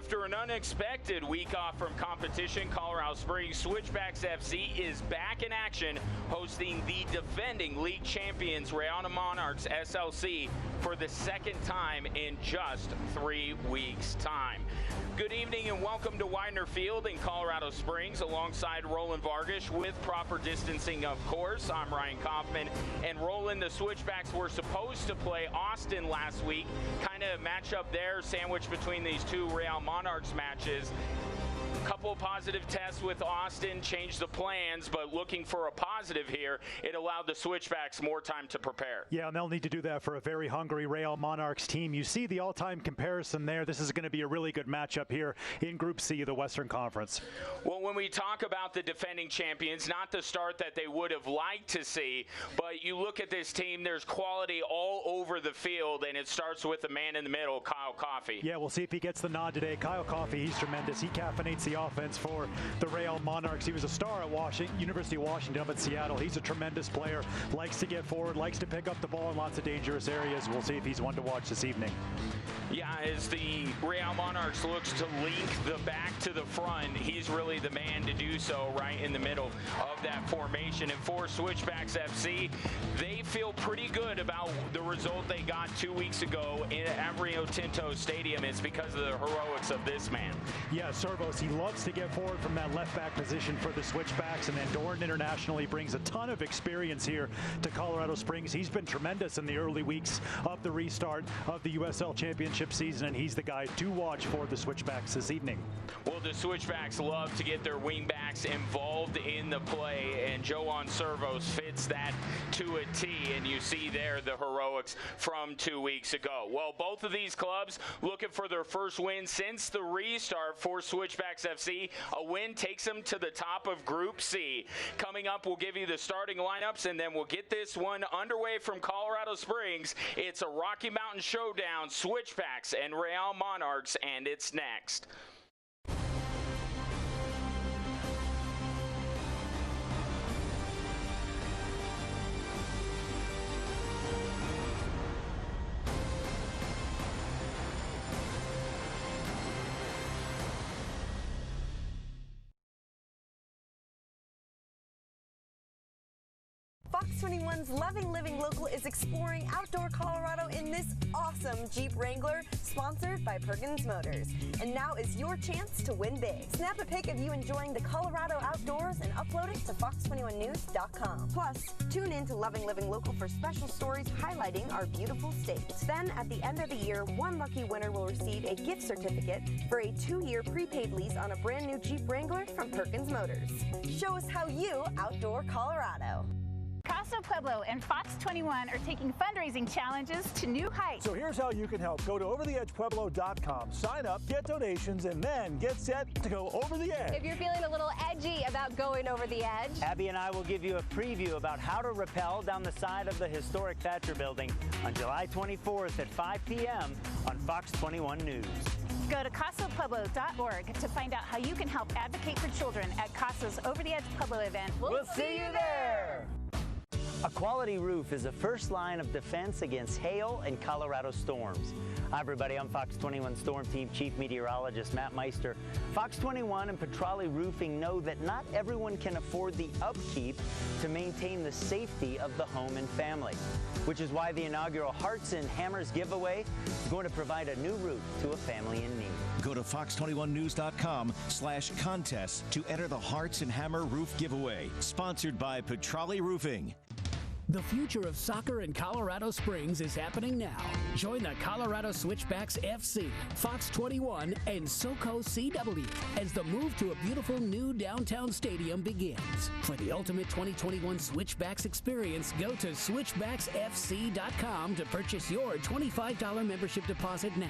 After an unexpected week off from competition, Colorado Springs Switchbacks FC is back in action, hosting the defending league champions Rayon Monarchs SLC for the second time in just 3 weeks' time. Good evening and welcome to Widener Field in Colorado Springs alongside Roland Vargas with proper distancing, of course. I'm Ryan Kaufman. And Roland, the Switchbacks were supposed to play Austin last week. Kind of match up there, sandwiched between these two Real Monarchs matches. Couple of positive tests with Austin changed the plans, but looking for a positive here, it allowed the Switchbacks more time to prepare. Yeah, and they'll need to do that for a very hungry Real Monarchs team. You see the all-time comparison there. This is going to be a really good matchup here in Group C of the Western Conference. Well, when we talk about the defending champions, not the start that they would have liked to see, but you look at this team, there's quality all over the field, and it starts with the man in the middle, Kyle Coffey. Yeah, we'll see if he gets the nod today. Kyle Coffey, he's tremendous. He caffeinates the offense for the Real Monarchs. He was a star at University of Washington up in Seattle. He's a tremendous player, likes to get forward, likes to pick up the ball in lots of dangerous areas. We'll see if he's one to watch this evening. Yeah, as the Real Monarchs looks to link the back to the front, he's really the man to do so right in the middle of that formation. And for Switchbacks FC, they feel pretty good about the result they got 2 weeks ago at Rio Tinto Stadium. It's because of the heroics of this man. Yeah, Servos, he loves to get forward from that left back position for the Switchbacks, and then Doran internationally brings a ton of experience here to Colorado Springs. He's been tremendous in the early weeks of the restart of the USL Championship season, and he's the guy to watch for the Switchbacks this evening. Well, the Switchbacks love to get their wingbacks involved in the play, and Joan Servos fits that to a T, and you see there the heroics from 2 weeks ago. Well, both of these clubs looking for their first win since the restart for Switchbacks FC. A win takes them to the top of Group C. Coming up, we'll give you the starting lineups, and then we'll get this one underway from Colorado Springs. It's a Rocky Mountain showdown, Switchbacks and Real Monarchs, and it's next. Fox 21's Loving Living Local is exploring outdoor Colorado in this awesome Jeep Wrangler, sponsored by Perkins Motors. And now is your chance to win big. Snap a pic of you enjoying the Colorado outdoors and upload it to fox21news.com. Plus, tune in to Loving Living Local for special stories highlighting our beautiful state. Then, at the end of the year, one lucky winner will receive a gift certificate for a 2-year prepaid lease on a brand new Jeep Wrangler from Perkins Motors. Show us how you outdoor Colorado. Casa Pueblo and Fox 21 are taking fundraising challenges to new heights. So here's how you can help. Go to overtheedgepueblo.com, sign up, get donations, and then get set to go over the edge. If you're feeling a little edgy about going over the edge, Abby and I will give you a preview about how to rappel down the side of the historic Thatcher Building on July 24th at 5 p.m. on Fox 21 News. Go to casapueblo.org to find out how you can help advocate for children at Casa's Over the Edge Pueblo event. We'll see you there! A quality roof is the first line of defense against hail and Colorado storms. Hi everybody, I'm Fox 21 Storm Team Chief Meteorologist Matt Meister. Fox 21 and Petrale Roofing know that not everyone can afford the upkeep to maintain the safety of the home and family, which is why the inaugural Hearts and Hammers giveaway is going to provide a new roof to a family in need. Go to fox21news.com/contest to enter the Hearts and Hammer Roof Giveaway, sponsored by Petrale Roofing. The future of soccer in Colorado Springs is happening now. Join the Colorado Switchbacks FC, Fox 21, and SoCo CW as the move to a beautiful new downtown stadium begins. For the ultimate 2021 Switchbacks experience, go to switchbacksfc.com to purchase your $25 membership deposit now.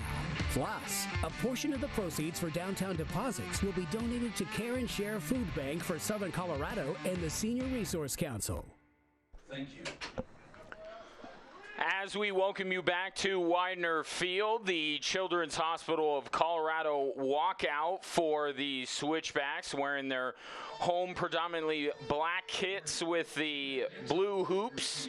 Plus, a portion of the proceeds for downtown deposits will be donated to Care and Share Food Bank for Southern Colorado and the Senior Resource Council. Thank you. As we welcome you back to Widener Field, the Children's Hospital of Colorado walkout for the Switchbacks, wearing their home predominantly black kits with the blue hoops.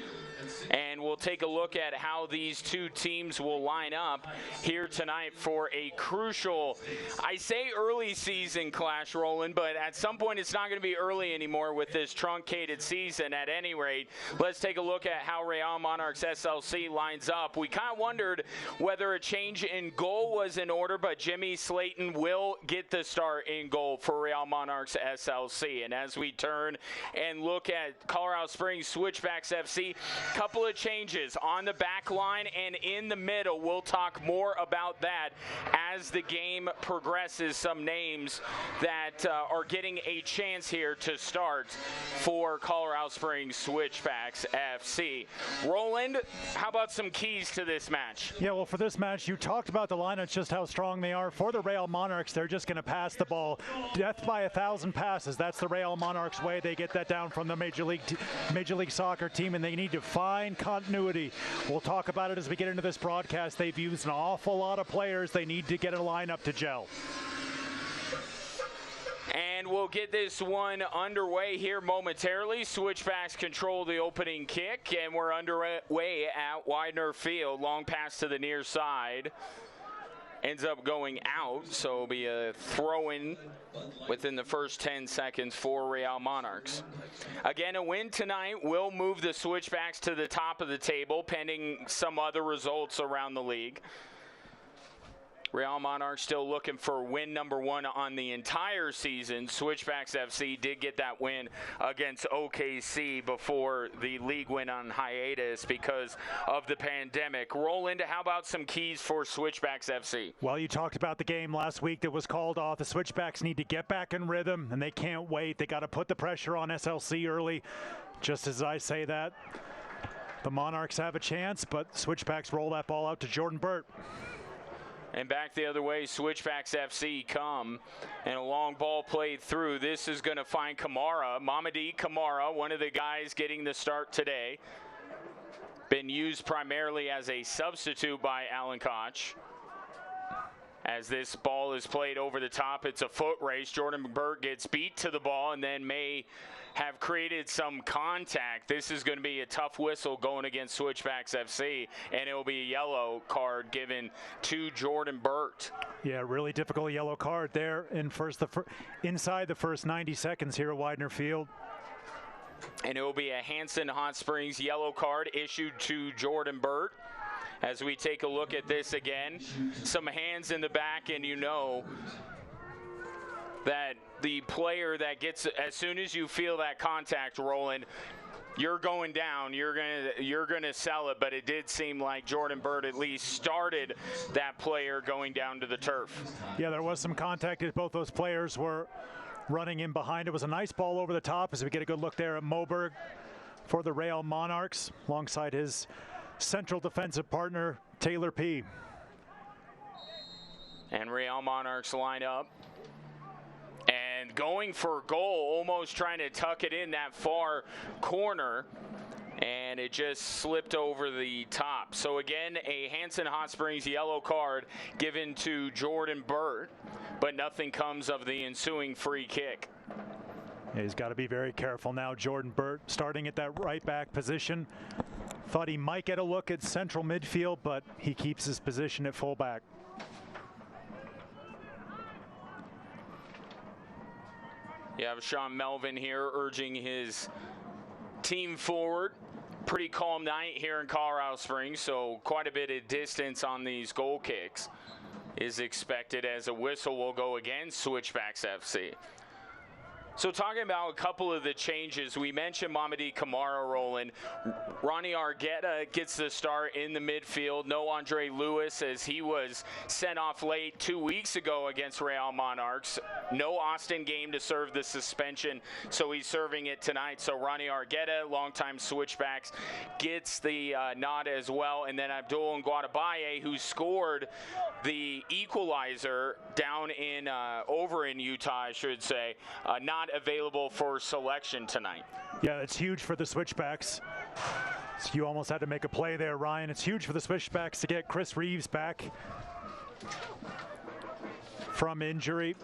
And And we'll take a look at how these two teams will line up here tonight for a crucial, I say early season clash, Roland, but at some point it's not going to be early anymore with this truncated season. At any rate, let's take a look at how Real Monarchs SLC lines up. We kind of wondered whether a change in goal was in order, but Jimmy Slayton will get the start in goal for Real Monarchs SLC. And as we turn and look at Colorado Springs Switchbacks FC, couple of changes on the back line and in the middle. We'll talk more about that as the game progresses. Some names that are getting a chance here to start for Colorado Springs Switchbacks FC. Roland, how about some keys to this match? Yeah, well, for this match, you talked about the lineups, just how strong they are. For the Real Monarchs, they're just going to pass the ball. Death by 1,000 passes. That's the Real Monarchs way. They get that down from the Major League Soccer team, and they need to find continuity. We'll talk about it as we get into this broadcast. They've used an awful lot of players. They need to get a lineup to gel. And we'll get this one underway here momentarily. Switchbacks control the opening kick, and we're underway at Widener Field. Long pass to the near side. Ends up going out, so it'll be a throw-in within the first 10 seconds for Real Monarchs. Again, a win tonight will move the Switchbacks to the top of the table, pending some other results around the league. Real Monarchs still looking for win number 1 on the entire season. Switchbacks FC did get that win against OKC before the league went on hiatus because of the pandemic. Roland, how about some keys for Switchbacks FC? Well, you talked about the game last week that was called off. The Switchbacks need to get back in rhythm, and they can't wait. They got to put the pressure on SLC early. Just as I say that, the Monarchs have a chance, but Switchbacks roll that ball out to Jordan Burt. And back the other way, Switchbacks FC come, and a long ball played through. This is going to find Kamara, Mamadi Kamara, one of the guys getting the start today. Been used primarily as a substitute by Alan Koch. As this ball is played over the top, it's a foot race. Jordan Burt gets beat to the ball and then may have created some contact. This is going to be a tough whistle going against Switchbacks FC, and it will be a yellow card given to Jordan Burt. Yeah, really difficult yellow card there inside the first 90 seconds here at Widener Field. And it will be a Hanson Hot Springs yellow card issued to Jordan Burt. As we take a look at this again, some hands in the back, and you know that the player that gets, as soon as you feel that contact, Roland, you're going down, you're gonna sell it. But it did seem like Jordan Burt at least started that player going down to the turf. Yeah, there was some contact as both those players were running in behind. It was a nice ball over the top as we get a good look there at Moberg for the Real Monarchs alongside his central defensive partner, Taylor P. And Real Monarchs line up and going for goal, almost trying to tuck it in that far corner, and it just slipped over the top. So again, a Hanson Hot Springs yellow card given to Jordan Burt, but nothing comes of the ensuing free kick. Yeah, he's got to be very careful now. Jordan Burt starting at that right back position. Thought he might get a look at central midfield, but he keeps his position at fullback. You have Sean Melvin here urging his team forward. Pretty calm night here in Colorado Springs, so quite a bit of distance on these goal kicks is expected as a whistle will go against Switchbacks FC. So talking about a couple of the changes, we mentioned Mamadi Kamara, Roland. Ronnie Argueta gets the start in the midfield. No Andre Lewis, as he was sent off late 2 weeks ago against Real Monarchs. No Austin game to serve the suspension, so he's serving it tonight. So Ronnie Argueta, longtime Switchbacks, gets the nod as well. And then Abdul Nguatabaye, who scored the equalizer down in over in Utah, I should say, not available for selection tonight. Yeah, it's huge for the Switchbacks. So you almost had to make a play there, Ryan. It's huge for the Switchbacks to get Chris Reeves back from injury.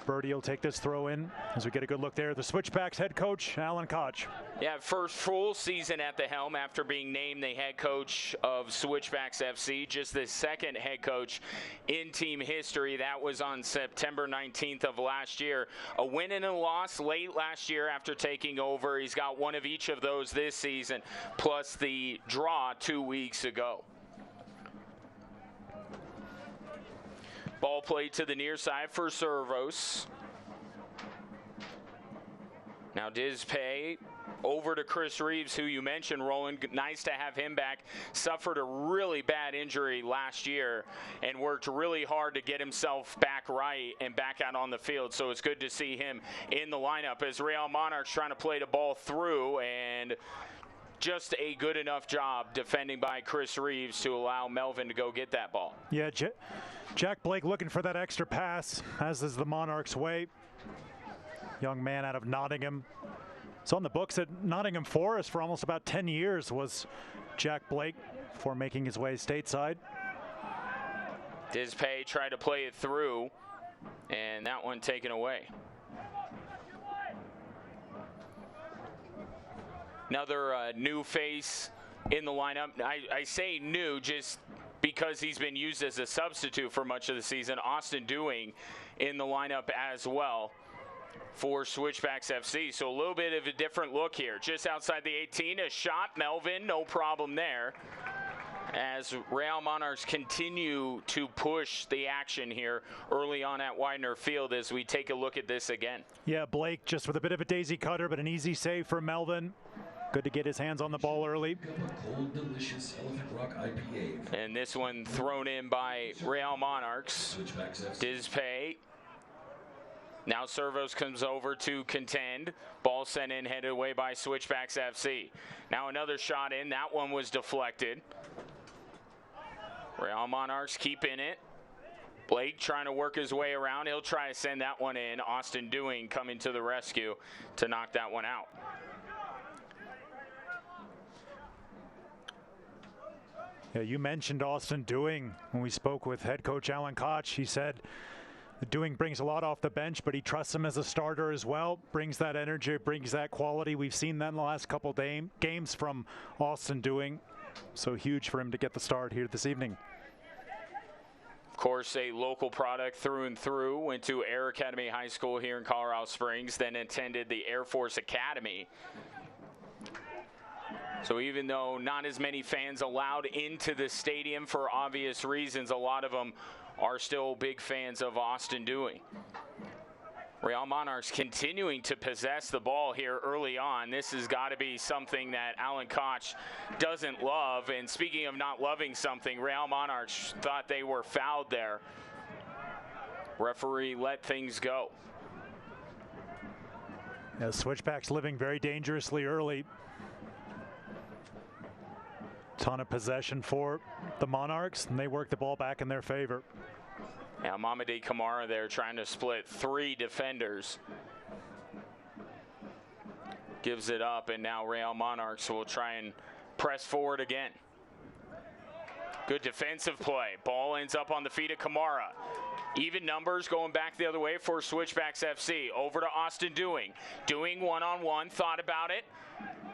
Birdie will take this throw in as we get a good look there. The Switchbacks head coach, Alan Koch. Yeah, first full season at the helm after being named the head coach of Switchbacks FC. Just the second head coach in team history. That was on September 19th of last year. A win and a loss late last year after taking over. He's got one of each of those this season, plus the draw 2 weeks ago. Ball played to the near side for Servos. Now Dizpay over to Chris Reeves, who you mentioned, Roland. Nice to have him back. Suffered a really bad injury last year and worked really hard to get himself back right and back out on the field. So it's good to see him in the lineup as Real Monarchs trying to play the ball through, and just a good enough job defending by Chris Reeves to allow Melvin to go get that ball. Yeah, Jack Blake looking for that extra pass, as is the Monarchs' way. Young man out of Nottingham. It's on the books at Nottingham Forest for almost about 10 years was Jack Blake before making his way stateside. Dizpay tried to play it through, and that one taken away. Another new face in the lineup. I say new just because he's been used as a substitute for much of the season. Austin Dewing in the lineup as well for Switchbacks FC. So a little bit of a different look here. Just outside the 18, a shot. Melvin, no problem there. As Real Monarchs continue to push the action here early on at Widener Field as we take a look at this again. Yeah, Blake just with a bit of a daisy cutter, but an easy save for Melvin. Good to get his hands on the ball early. Cold, delicious Elephant Rock IPA. And this one thrown in by Real Monarchs. Dizpay. Now Servos comes over to contend. Ball sent in, headed away by Switchbacks FC. Now another shot in. That one was deflected. Real Monarchs keep in it. Blake trying to work his way around. He'll try to send that one in. Austin Dewing coming to the rescue to knock that one out. Yeah, you mentioned Austin Dewing when we spoke with head coach Alan Koch. He said Dewing brings a lot off the bench, but he trusts him as a starter as well. Brings that energy, brings that quality. We've seen that in the last couple games from Austin Dewing. So huge for him to get the start here this evening. Of course, a local product through and through. Went to Air Academy High School here in Colorado Springs, then attended the Air Force Academy. So even though not as many fans allowed into the stadium for obvious reasons, a lot of them are still big fans of Austin Dewing. Real Monarchs continuing to possess the ball here early on. This has got to be something that Alan Koch doesn't love. And speaking of not loving something, Real Monarchs thought they were fouled there. Referee let things go. Yeah, Switchbacks living very dangerously early. Ton of possession for the Monarchs, and they work the ball back in their favor. Now Mamadi Kamara there trying to split three defenders. Gives it up, and now Real Monarchs will try and press forward again. Good defensive play. Ball ends up on the feet of Kamara. Even numbers going back the other way for Switchbacks FC. Over to Austin Dewing. Dewing one-on-one, thought about it.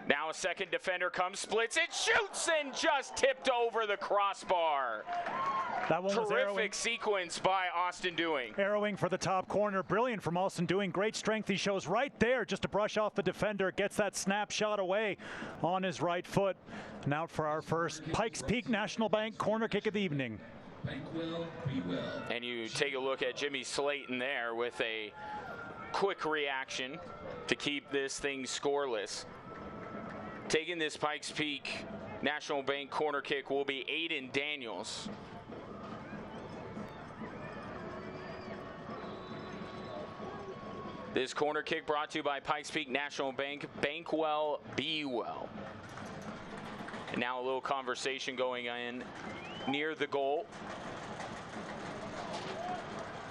Now a second defender comes, splits it, shoots, and just tipped over the crossbar. That one was terrific sequence by Austin Dewing. Arrowing for the top corner. Brilliant from Austin Dewing. Great strength he shows right there just to brush off the defender. Gets that snapshot away on his right foot. And out for our first Pikes Peak National Bank corner kick of the evening. And you take a look at Jimmy Slayton there with a quick reaction to keep this thing scoreless. Taking this Pikes Peak National Bank corner kick will be Aiden Daniels. This corner kick brought to you by Pikes Peak National Bank. Bank well, be well. And now a little conversation going in near the goal.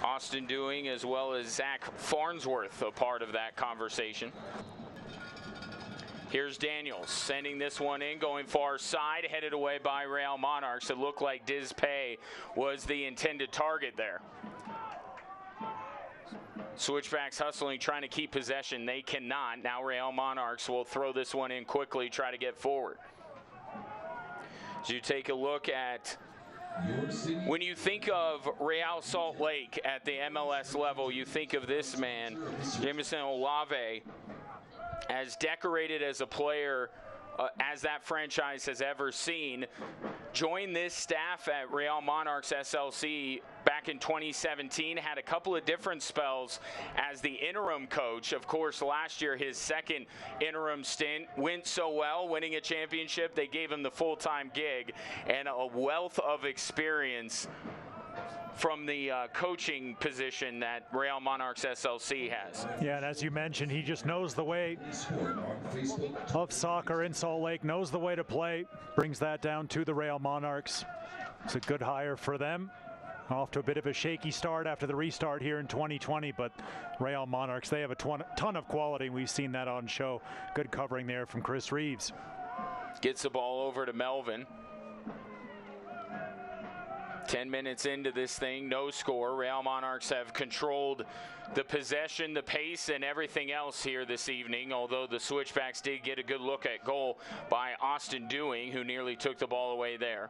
Austin Dewing as well as Zach Farnsworth a part of that conversation. Here's Daniels sending this one in, going far side, headed away by Real Monarchs. It looked like Dizpay was the intended target there. Switchbacks hustling, trying to keep possession. They cannot. Now Real Monarchs will throw this one in quickly, try to get forward. As you take a look at, when you think of Real Salt Lake at the MLS level, you think of this man, Jameson Olave, as decorated as a player as that franchise has ever seen. Joined this staff at Real Monarchs SLC back in 2017, had a couple of different spells as the interim coach. Of course, last year his second interim stint went so well, winning a championship, they gave him the full-time gig, and a wealth of experience from the coaching position that Real Monarchs SLC has. Yeah, and as you mentioned, he just knows the way of soccer in Salt Lake, knows the way to play, brings that down to the Real Monarchs. It's a good hire for them. Off to a bit of a shaky start after the restart here in 2020, but Real Monarchs, they have a ton of quality. We've seen that on show. Good covering there from Chris Reeves. Gets the ball over to Melvin. 10 minutes into this thing, no score. Real Monarchs have controlled the possession, the pace, and everything else here this evening, although the Switchbacks did get a good look at goal by Austin Dewing, who nearly took the ball away there.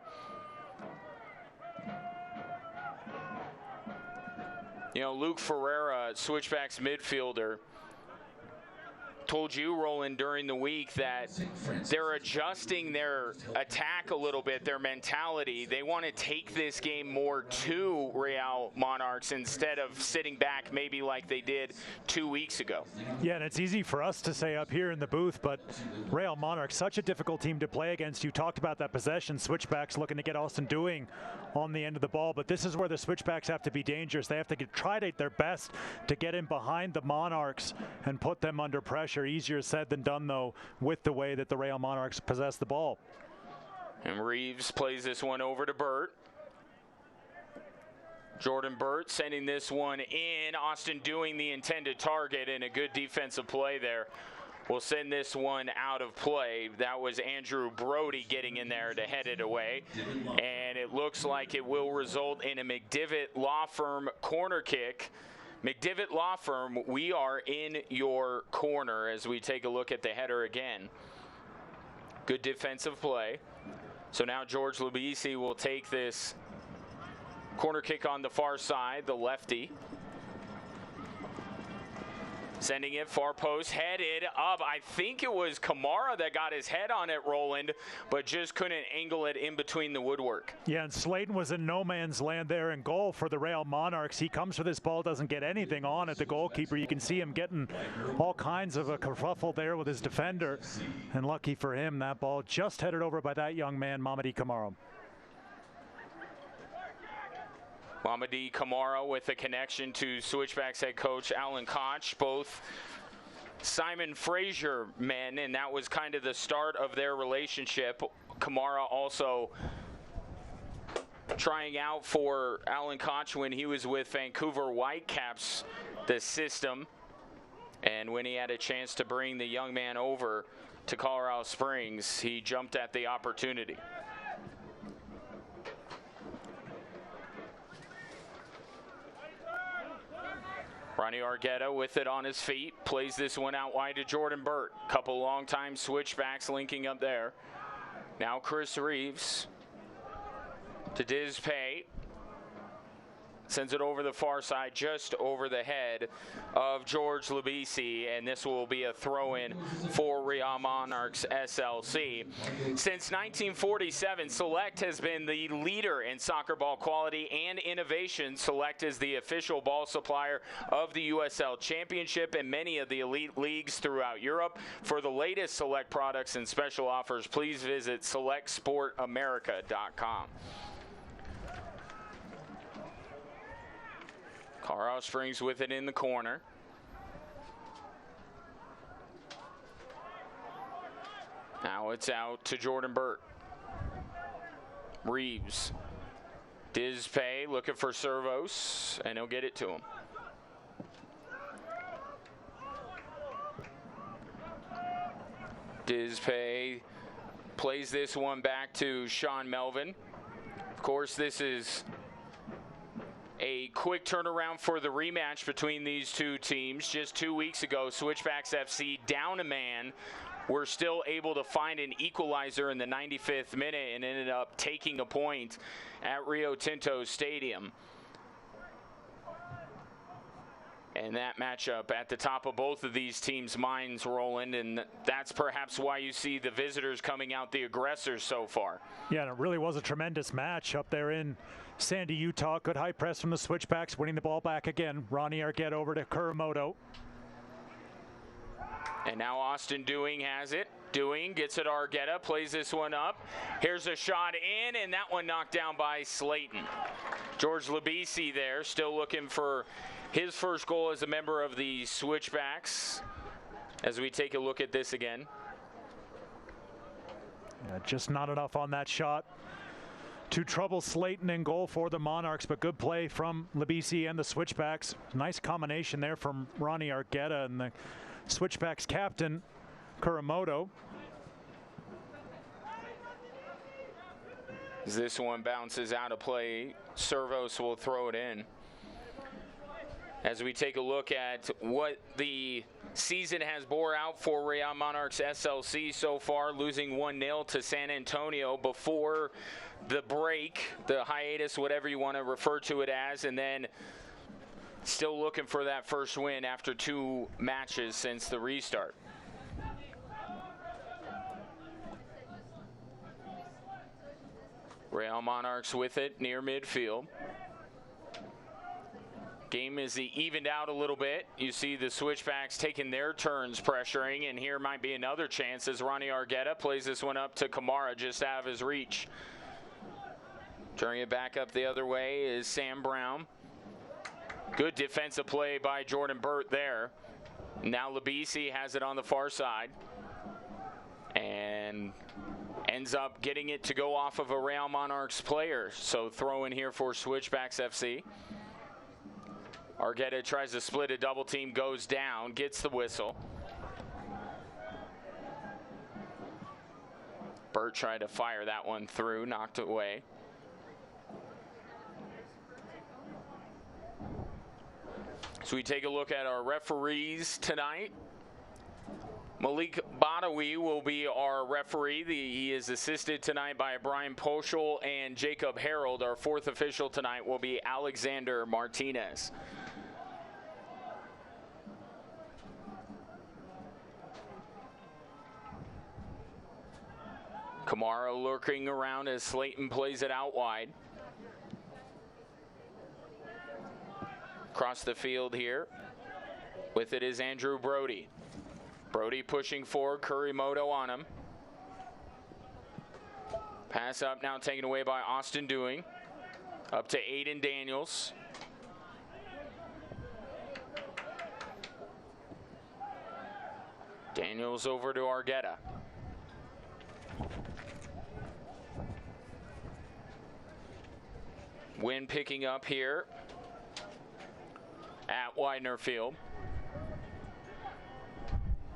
You know, Luke Ferreira, Switchbacks midfielder, told you, Roland, during the week that they're adjusting their attack a little bit, their mentality. They want to take this game more to Real Monarchs instead of sitting back maybe like they did 2 weeks ago. Yeah, and it's easy for us to say up here in the booth, but Real Monarchs, such a difficult team to play against. You talked about that possession. Switchbacks looking to get Austin Dewing on the end of the ball, but this is where the Switchbacks have to be dangerous. They have to try their best to get in behind the Monarchs and put them under pressure. Easier said than done, though, with the way that the Real Monarchs possess the ball. And Reeves plays this one over to Burt. Jordan Burt sending this one in. Austin Dewing the intended target, and a good defensive play there will send this one out of play. That was Andrew Brody getting in there to head it away. And it looks like it will result in a McDivitt Law Firm corner kick. McDivitt Law Firm, we are in your corner as we take a look at the header again. Good defensive play. So now George Lubisi will take this corner kick on the far side, the lefty. Sending it far post, headed up. I think it was Kamara that got his head on it, Roland, but just couldn't angle it in between the woodwork. Yeah, and Slayton was in no man's land there in goal for the Real Monarchs. He comes for this ball, doesn't get anything on at the goalkeeper. You can see him getting all kinds of a kerfuffle there with his defender. And lucky for him, that ball just headed over by that young man, Mamadi Kamara. Mamadi Kamara with a connection to Switchbacks head coach Alan Koch, both Simon Fraser men, and that was kind of the start of their relationship. Kamara also trying out for Alan Koch when he was with Vancouver Whitecaps, the system, and when he had a chance to bring the young man over to Colorado Springs, he jumped at the opportunity. Ronnie Argueta with it on his feet, plays this one out wide to Jordan Burt. Couple long-time Switchbacks linking up there. Now Chris Reeves to Diz Pay. Sends it over the far side, just over the head of George Lubisi, and this will be a throw-in for Real Monarchs SLC. Since 1947, Select has been the leader in soccer ball quality and innovation. Select is the official ball supplier of the USL Championship and many of the elite leagues throughout Europe. For the latest Select products and special offers, please visit selectsportamerica.com. Colorado Springs with it in the corner. Now it's out to Jordan Burt. Reeves. Diz Pay looking for Servos, and he'll get it to him. Diz Pay plays this one back to Sean Melvin. Of course, this is A quick turnaround for the rematch between these two teams. Just 2 weeks ago, Switchbacks FC down a man were still able to find an equalizer in the 95th minute and ended up taking a point at Rio Tinto Stadium. And that matchup at the top of both of these teams' minds, Roland, and that's perhaps why you see the visitors coming out the aggressors so far. Yeah, and it really was a tremendous match up there in Sandy, Utah. Good high press from the Switchbacks, winning the ball back again. Ronnie Arquette over to Kuramoto. And now Austin Dewing has it. Dewing gets it to Arquette, plays this one up. Here's a shot in, and that one knocked down by Slayton. George Labisi there, still looking for his first goal as a member of the Switchbacks. As we take a look at this again. Yeah, just not enough on that shot to trouble Slayton in goal for the Monarchs, but good play from Labisi and the Switchbacks. Nice combination there from Ronnie Arquette and the Switchbacks captain, Kuramoto. As this one bounces out of play, Servos will throw it in. As we take a look at what the season has bore out for Real Monarchs SLC so far, losing 1-0 to San Antonio before the break, the hiatus, whatever you want to refer to it as, and then still looking for that first win after 2 matches since the restart. Real Monarchs with it near midfield. Game is evened out a little bit. You see the Switchbacks taking their turns pressuring, and here might be another chance as Ronnie Arquette plays this one up to Kamara just out of his reach. Turning it back up the other way is Sam Brown. Good defensive play by Jordan Burt there. Now Labisi has it on the far side and ends up getting it to go off of a Real Monarchs player. So throw in here for Switchbacks FC. Arquette tries to split a double team, goes down, gets the whistle. Burt tried to fire that one through, knocked it away. So we take a look at our referees tonight. Malik Badawi will be our referee. He is assisted tonight by Brian Poschel and Jacob Harold. Our 4th official tonight will be Alexander Martinez. Kamara lurking around as Slayton plays it out wide. Across the field here. With it is Andrew Brody. Brody pushing forward, Kuramoto on him. Pass up now taken away by Austin Dewing. Up to Aiden Daniels. Daniels over to Arquette. Wind picking up here at Widener Field.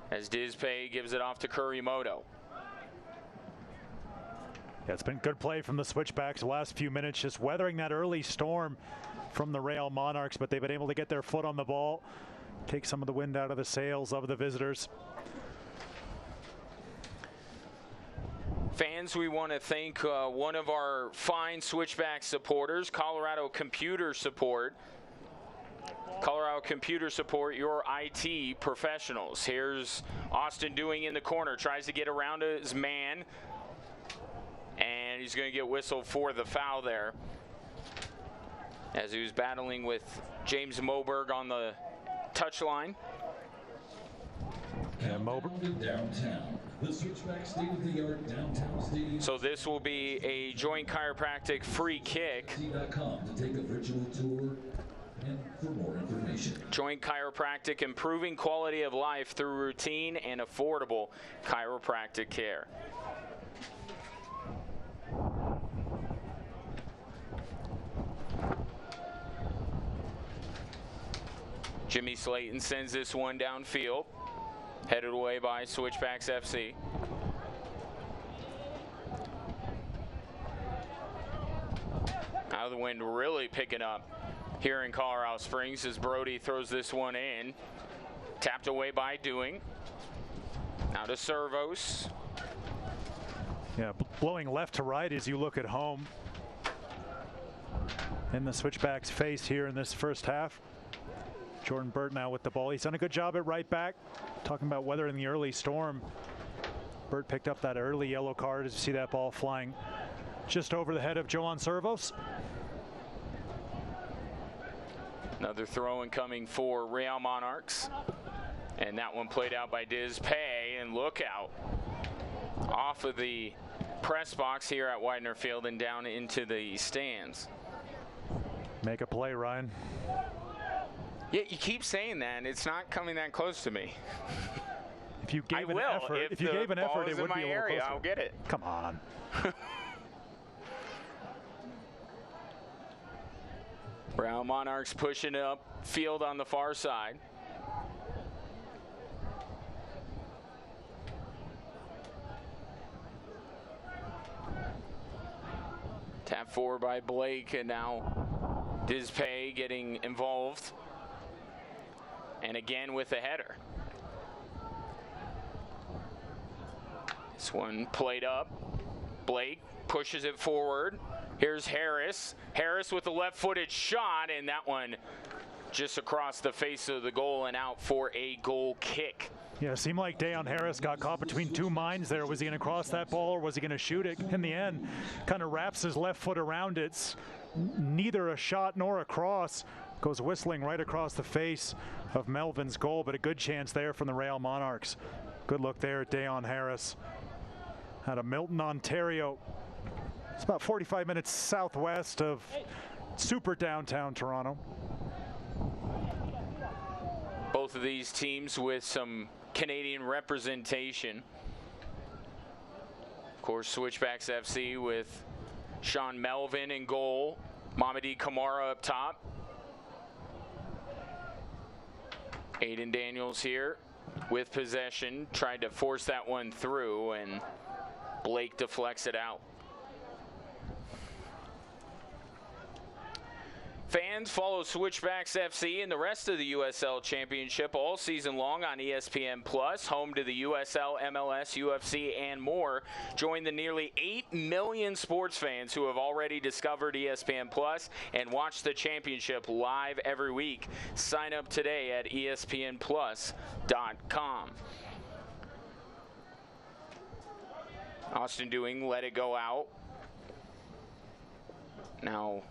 As Dizpay gives it off to Kuramoto. Yeah, it's been good play from the Switchbacks the last few minutes, just weathering that early storm from the Real Monarchs, but they've been able to get their foot on the ball, take some of the wind out of the sails of the visitors. Fans, we want to thank one of our fine Switchback supporters, Colorado Computer Support. Colorado Computer Support, your IT professionals. Here's Austin Dewing in the corner, tries to get around his man, and he's going to get whistled for the foul there as he was battling with James Moberg on the touchline. Yeah, downtown. The Switchback state-of-the-art downtown stadium. So this will be a joint chiropractic free kick. .com to take a virtual tour and for more information. Joint chiropractic, improving quality of life through routine and affordable chiropractic care. Jimmy Slayton sends this one downfield. Headed away by Switchbacks FC. Now the wind really picking up here in Colorado Springs as Brody throws this one in. Tapped away by Doing. Now to Servos. Yeah, blowing left to right as you look at home. In the Switchbacks face here in this first half. Jordan Burt now with the ball. He's done a good job at right back. Talking about weather in the early storm. Burt picked up that early yellow card as you see that ball flying just over the head of Joan Servos. Another throw incoming for Real Monarchs. And that one played out by Diz Pay, and look out. Off of the press box here at Widener Field and down into the stands. Make a play, Ryan. Yeah, you keep saying that, and it's not coming that close to me. If you gave an effort, if you gave an effort, it would be a little closer. I'll get it. Come on. Brown Monarchs pushing up field on the far side. Tap forward by Blake, and now Dizpay getting involved. And again with the header. This one played up. Blake pushes it forward. Here's Harris. Harris with a left-footed shot, and that one just across the face of the goal and out for a goal kick. Yeah, it seemed like Dayon Harris got caught between two minds there. Was he going to cross that ball or was he going to shoot it? In the end, kind of wraps his left foot around it. It's neither a shot nor a cross. Goes whistling right across the face of Melvin's goal, but a good chance there from the Real Monarchs. Good look there at Dayon Harris. Out of Milton, Ontario. It's about 45 minutes southwest of super downtown Toronto. Both of these teams with some Canadian representation. Of course, Switchbacks FC with Sean Melvin in goal. Mamadi Kamara up top. Aiden Daniels here with possession. Tried to force that one through, and Blake deflects it out. Fans follow Switchbacks FC and the rest of the USL Championship all season long on ESPN+, home to the USL, MLS, UFC, and more. Join the nearly 8 million sports fans who have already discovered ESPN+ and watch the championship live every week. Sign up today at ESPNplus.com. Austin Doing let it go out. Now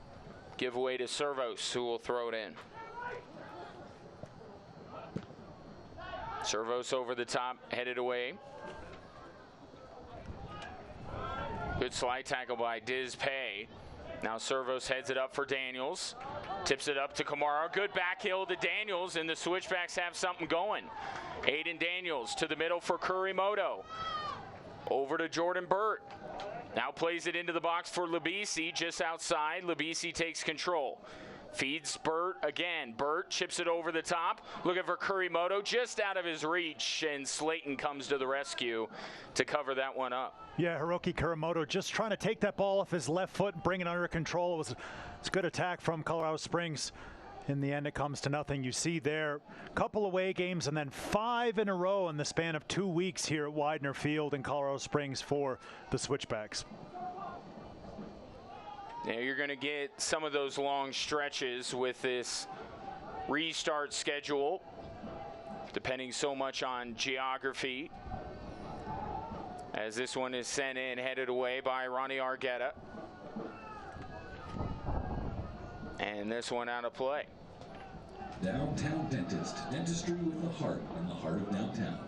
giveaway to Servos, who will throw it in. Servos over the top, headed away. Good slide tackle by Diz Pay. Now Servos heads it up for Daniels. Tips it up to Kamara. Good back heel to Daniels, and the Switchbacks have something going. Aiden Daniels to the middle for Kurimoto. Over to Jordan Burt. Now plays it into the box for Labisi, just outside. Labisi takes control. Feeds Burt again. Burt chips it over the top. Looking for Kurimoto, just out of his reach, and Slayton comes to the rescue to cover that one up. Yeah, Hiroki Kurimoto just trying to take that ball off his left foot, bring it under control. It was a good attack from Colorado Springs. In the end, it comes to nothing. You see there, a couple away games and then 5 in a row in the span of 2 weeks here at Widener Field in Colorado Springs for the Switchbacks. Now you're going to get some of those long stretches with this restart schedule, depending so much on geography. As this one is sent in, headed away by Ronnie Argueta. And this one out of play. Downtown Dentist. Dentistry with the heart in the heart of downtown.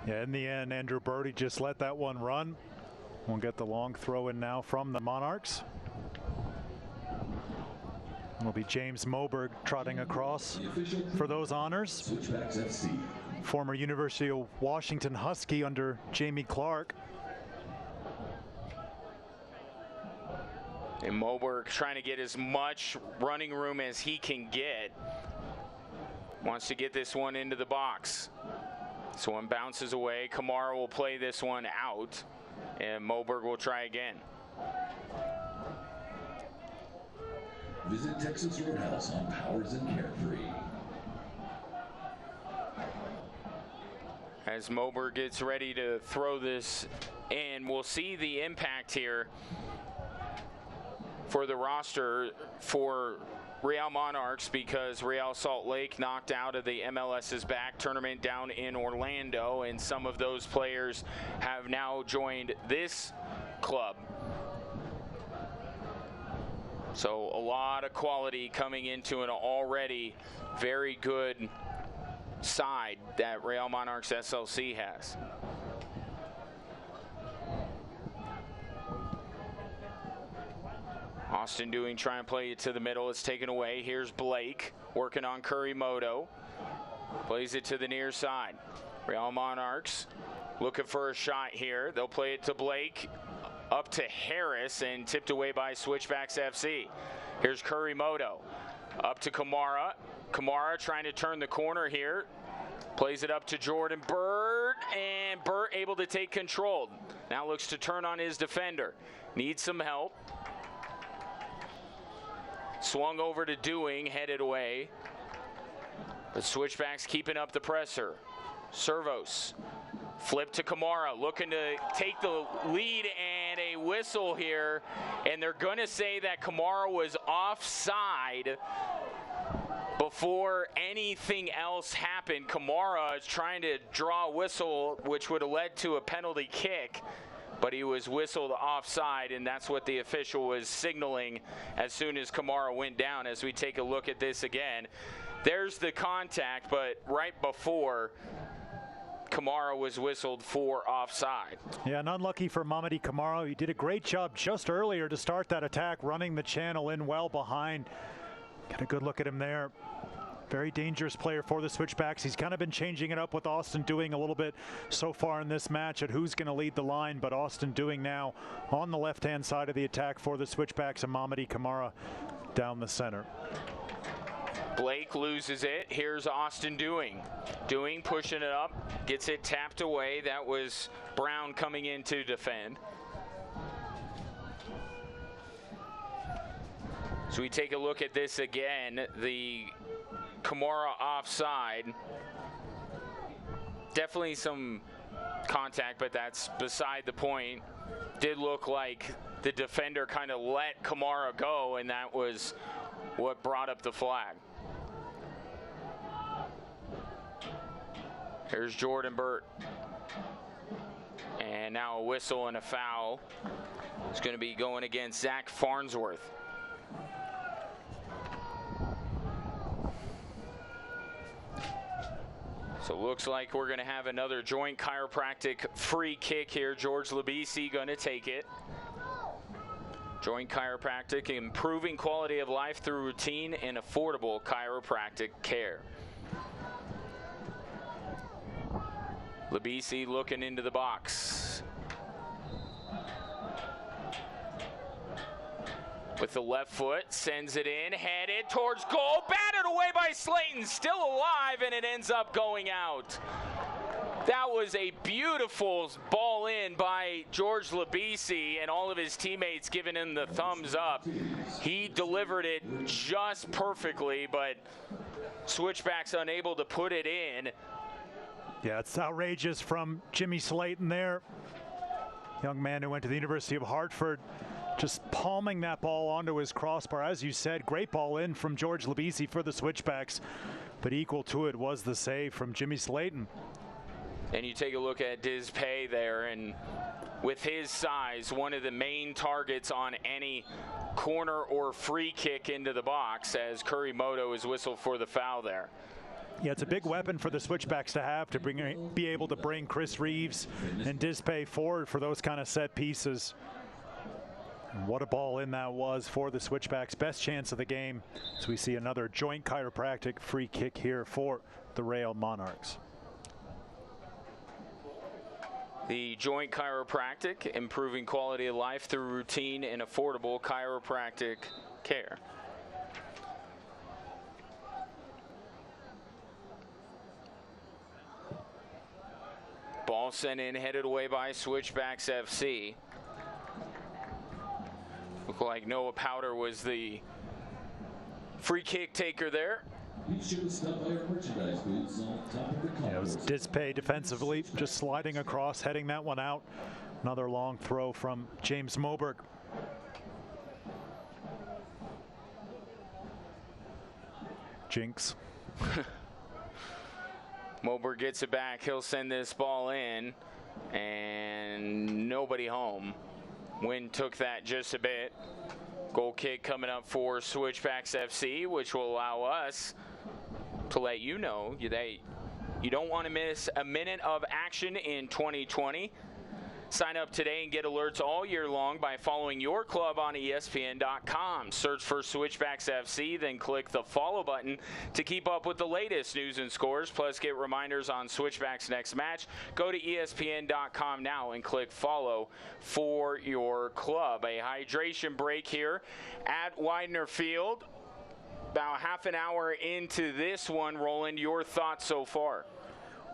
Yeah, in the end, Andrew Birdie just let that one run. We'll get the long throw in now from the Monarchs. It'll be James Moberg trotting across for those honors. Switchbacks FC. Former University of Washington Husky under Jamie Clark. And Moberg trying to get as much running room as he can get. Wants to get this one into the box. This one bounces away. Kamara will play this one out, and Moberg will try again. Visit Texas Roadhouse on Powers and Carefree. As Moberg gets ready to throw this in, we'll see the impact here for the roster for Real Monarchs, because Real Salt Lake knocked out of the MLS's back tournament down in Orlando, and some of those players have now joined this club. So a lot of quality coming into an already very good side that Real Monarchs SLC has. Austin Dewing trying to play it to the middle. It's taken away. Here's Blake working on Kurimoto. Plays it to the near side. Real Monarchs looking for a shot here. They'll play it to Blake. Up to Harris and tipped away by Switchbacks FC. Here's Kurimoto. Up to Kamara. Kamara trying to turn the corner here. Plays it up to Jordan Burt, and Burt able to take control. Now looks to turn on his defender. Needs some help. Swung over to Dewing, headed away. The Switchbacks keeping up the pressure. Servos. Flip to Kamara, looking to take the lead, and a whistle here. And they're going to say that Kamara was offside before anything else happened. Kamara is trying to draw a whistle, which would have led to a penalty kick, but he was whistled offside, and that's what the official was signaling as soon as Kamara went down. As we take a look at this again, there's the contact, but right before, Kamara was whistled for offside. Yeah, and unlucky for Mamadi Kamara. He did a great job just earlier to start that attack, running the channel in well behind. Got a good look at him there. Very dangerous player for the Switchbacks. He's kind of been changing it up with Austin Dewing a little bit so far in this match at who's going to lead the line, but Austin Dewing now on the left-hand side of the attack for the Switchbacks, and Mamadi Kamara down the center. Blake loses it. Here's Austin Dewing. Dewing pushing it up, gets it tapped away. That was Brown coming in to defend. So we take a look at this again. The Kamara offside. Definitely some contact, but that's beside the point. Did look like the defender kind of let Kamara go, and that was what brought up the flag. Here's Jordan Burt. And now a whistle and a foul. It's going to be going against Zach Farnsworth. So looks like we're going to have another joint chiropractic free kick here. George Labisi going to take it. Joint chiropractic, improving quality of life through routine and affordable chiropractic care. Labisi looking into the box. With the left foot, sends it in, headed towards goal, batted away by Slayton, still alive, and it ends up going out. That was a beautiful ball in by George Labisi, and all of his teammates giving him the thumbs up. He delivered it just perfectly, but Switchbacks unable to put it in. Yeah, it's outrageous from Jimmy Slayton there. Young man who went to the University of Hartford, just palming that ball onto his crossbar. As you said, great ball in from George Labisi for the Switchbacks, but equal to it was the save from Jimmy Slayton. And you take a look at Diz Pay there, and with his size, one of the main targets on any corner or free kick into the box, as Kurimoto is whistled for the foul there. Yeah, it's a big weapon for the Switchbacks to have, to be able to bring Chris Reeves and Diz Pay forward for those kind of set pieces. And what a ball in that was for the Switchbacks. Best chance of the game. So we see another joint chiropractic free kick here for the Real Monarchs. The joint chiropractic, improving quality of life through routine and affordable chiropractic care. Ball sent in, headed away by Switchbacks FC. Looked like Noah Powder was the Free kick taker there. Be sure to stop by our merchandise booths on top of the car. Yeah, it was Dispay defensively, just sliding across, heading that one out. Another long throw from James Moberg. Jinx. Moberg gets it back. He'll send this ball in, and nobody home. Wind took that just a bit. Goal kick coming up for Switchbacks FC, which will allow us to let you know that you don't want to miss a minute of action in 2020. Sign up today and get alerts all year long by following your club on ESPN.com. Search for Switchbacks FC, then click the follow button to keep up with the latest news and scores. Plus, get reminders on Switchbacks' next match. Go to ESPN.com now and click follow for your club. A hydration break here at Widener Field. About half an hour into this one, Roland, your thoughts so far?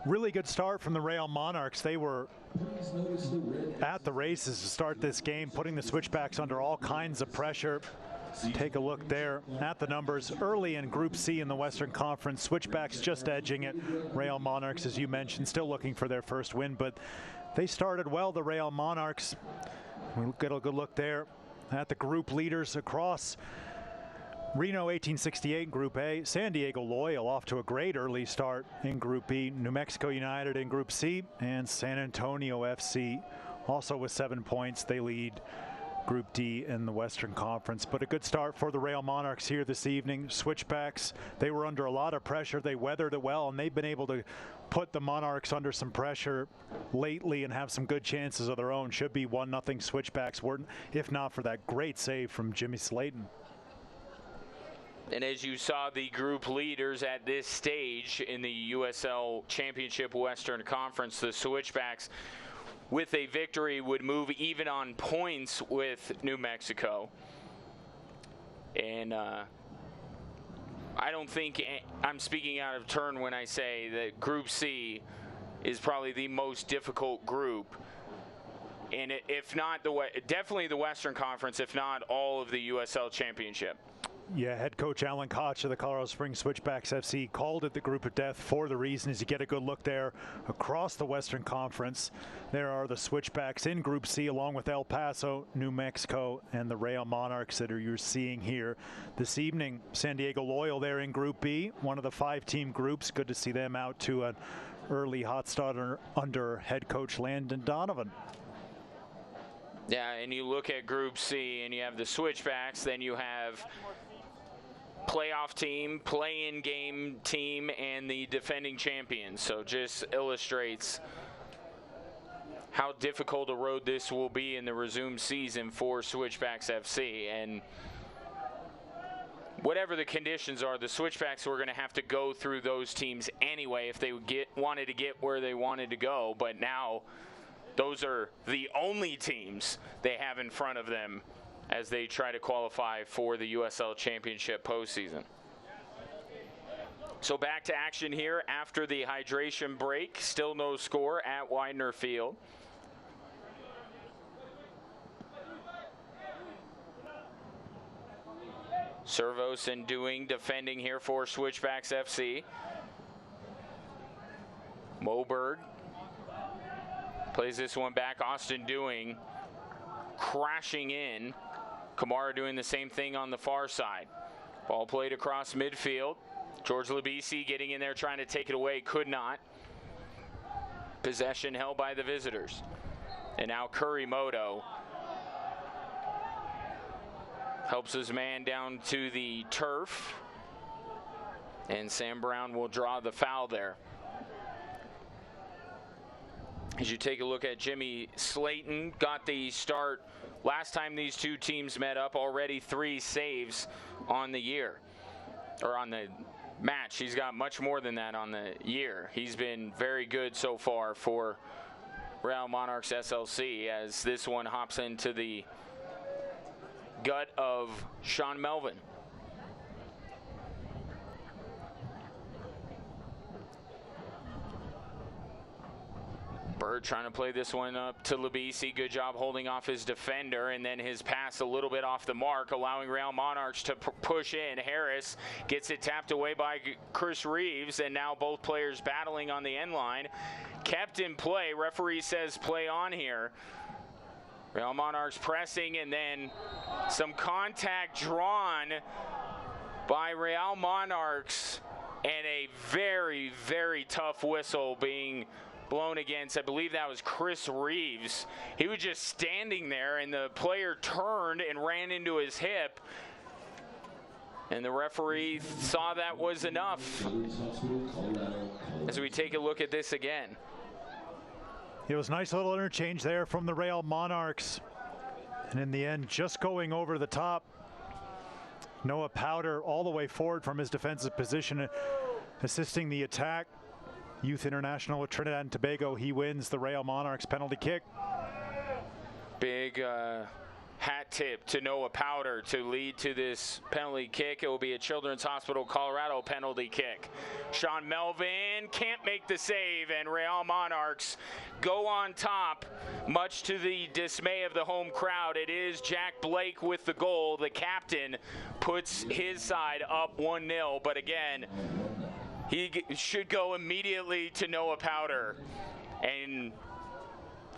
Really good start from the Real Monarchs. They were at the races to start this game, putting the Switchbacks under all kinds of pressure. Take a look there at the numbers early in Group C in the Western Conference. Switchbacks just edging it. Real Monarchs, as you mentioned, still looking for their first win, but they started well, the Real Monarchs. We'll get a good look there at the group leaders across Reno 1868 Group A, San Diego Loyal off to a great early start in Group B, New Mexico United in Group C, and San Antonio FC also with 7 points. They lead Group D in the Western Conference. But a good start for the Real Monarchs here this evening. Switchbacks, they were under a lot of pressure. They weathered it well, and they've been able to put the Monarchs under some pressure lately and have some good chances of their own. Should be 1-0 Switchbacks, if not for that great save from Jimmy Slayton. And as you saw, the group leaders at this stage in the USL Championship Western Conference, the Switchbacks, with a victory, would move even on points with New Mexico. And I don't think I'm speaking out of turn when I say that Group C is probably the most difficult group. And if not, definitely the Western Conference, if not all of the USL Championship. Yeah, head coach Alan Koch of the Colorado Springs Switchbacks FC called it the group of death for the reason is you get a good look there across the Western Conference. There are the Switchbacks in Group C along with El Paso, New Mexico, and the Real Monarchs that you're seeing here this evening. San Diego Loyal there in Group B, one of the 5-team groups. Good to see them out to an early hot start under head coach Landon Donovan. Yeah, and you look at Group C and you have the Switchbacks, then you have playoff team, play-in game team, and the defending champions. So just illustrates how difficult a road this will be in the resumed season for Switchbacks FC. And whatever the conditions are, the Switchbacks were going to have to go through those teams anyway if they wanted to get where they wanted to go. But now those are the only teams they have in front of them as they try to qualify for the USL Championship postseason. So back to action here after the hydration break. Still no score at Widener Field. Servos and Doing defending here for Switchbacks FC. Moberg plays this one back. Austin Doing crashing in. Kamara doing the same thing on the far side. Ball played across midfield. George Labisi getting in there trying to take it away, could not. Possession held by the visitors. And now Kurimoto helps his man down to the turf. And Sam Brown will draw the foul there. As you take a look at Jimmy Slayton, got the start last time these two teams met up, already 3 saves on the year, or on the match. He's got much more than that on the year. He's been very good so far for Real Monarchs SLC as this one hops into the gut of Sean Melvin. Burt trying to play this one up to Labisi. Good job holding off his defender, and then his pass a little bit off the mark, allowing Real Monarchs to push in. Harris gets it tapped away by Chris Reeves, and now both players battling on the end line. Kept in play. Referee says play on here. Real Monarchs pressing, and then some contact drawn by Real Monarchs, and a very, very tough whistle being blown against, I believe that was Chris Reeves. He was just standing there, and the player turned and ran into his hip, and the referee saw that was enough. As we take a look at this again. It was a nice little interchange there from the Real Monarchs, and in the end, just going over the top. Noah Powder all the way forward from his defensive position, assisting the attack. Youth international with Trinidad and Tobago. He wins the Real Monarchs penalty kick. Big hat tip to Noah Powder to lead to this penalty kick. It will be a Children's Hospital Colorado penalty kick. Sean Melvin can't make the save, and Real Monarchs go on top, much to the dismay of the home crowd. It is Jack Blake with the goal. The captain puts his side up 1-0, but again, he should go immediately to Noah Powder and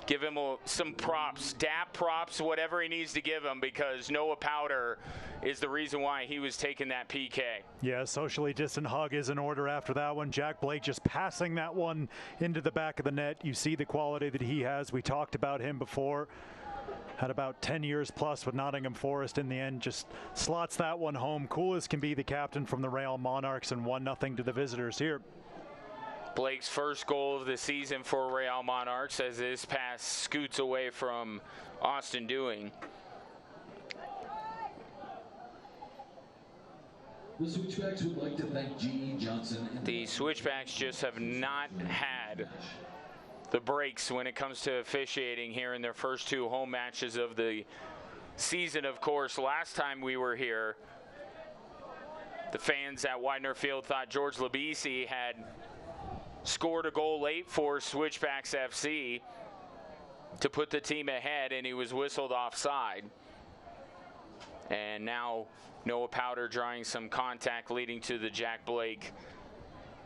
give him some props, dap props, whatever he needs to give him, because Noah Powder is the reason why he was taking that PK. Yeah, socially distant hug is in order after that one. Jack Blake just passing that one into the back of the net. You see the quality that he has. We talked about him before. Had about 10 years plus with Nottingham Forest. In the end, just slots that one home. Cool as can be, the captain from the Real Monarchs, and 1-0 to the visitors here. Blake's first goal of the season for Real Monarchs as this pass scoots away from Austin Dewing. The Switchbacks would like to thank G.E. Johnson. The Switchbacks just have not had the breaks when it comes to officiating here in their first two home matches of the season. Of course, last time we were here, the fans at Widener Field thought George Labisi had scored a goal late for Switchbacks FC to put the team ahead, and he was whistled offside. And now Noah Powder drawing some contact, leading to the Jack Blake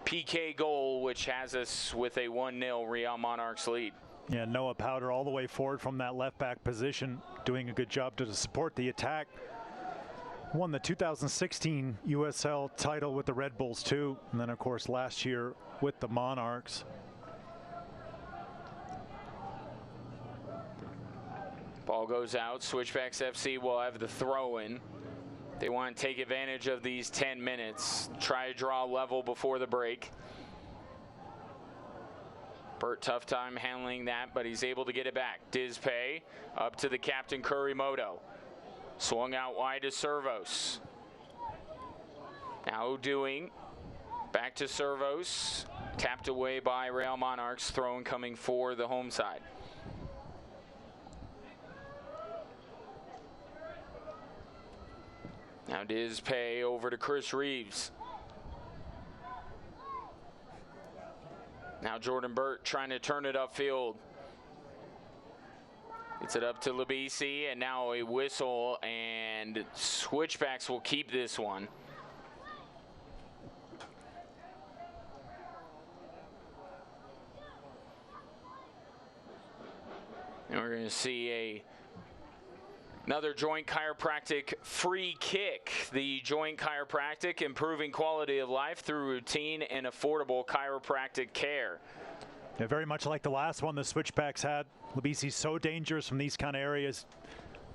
PK goal, which has us with a 1-0 Real Monarchs lead. Yeah, Noah Powder all the way forward from that left back position, doing a good job to support the attack. Won the 2016 USL title with the Red Bulls too, and then of course last year with the Monarchs. Ball goes out. Switchbacks FC will have the throw-in. They want to take advantage of these 10 minutes. Try to draw level before the break. Burt, tough time handling that, but he's able to get it back. Dizpay up to the captain, Kurimoto. Swung out wide to Servos. Now Dewing. Back to Servos. Tapped away by Real Monarchs. Throw-in coming for the home side. Now Dizpay over to Chris Reeves. Now Jordan Burt trying to turn it upfield. Gets it up to Labisi, and now a whistle, and Switchbacks will keep this one. And we're going to see another Joint Chiropractic free kick. The Joint Chiropractic, improving quality of life through routine and affordable chiropractic care. Yeah, very much like the last one the Switchbacks had. Labisi's so dangerous from these kind of areas.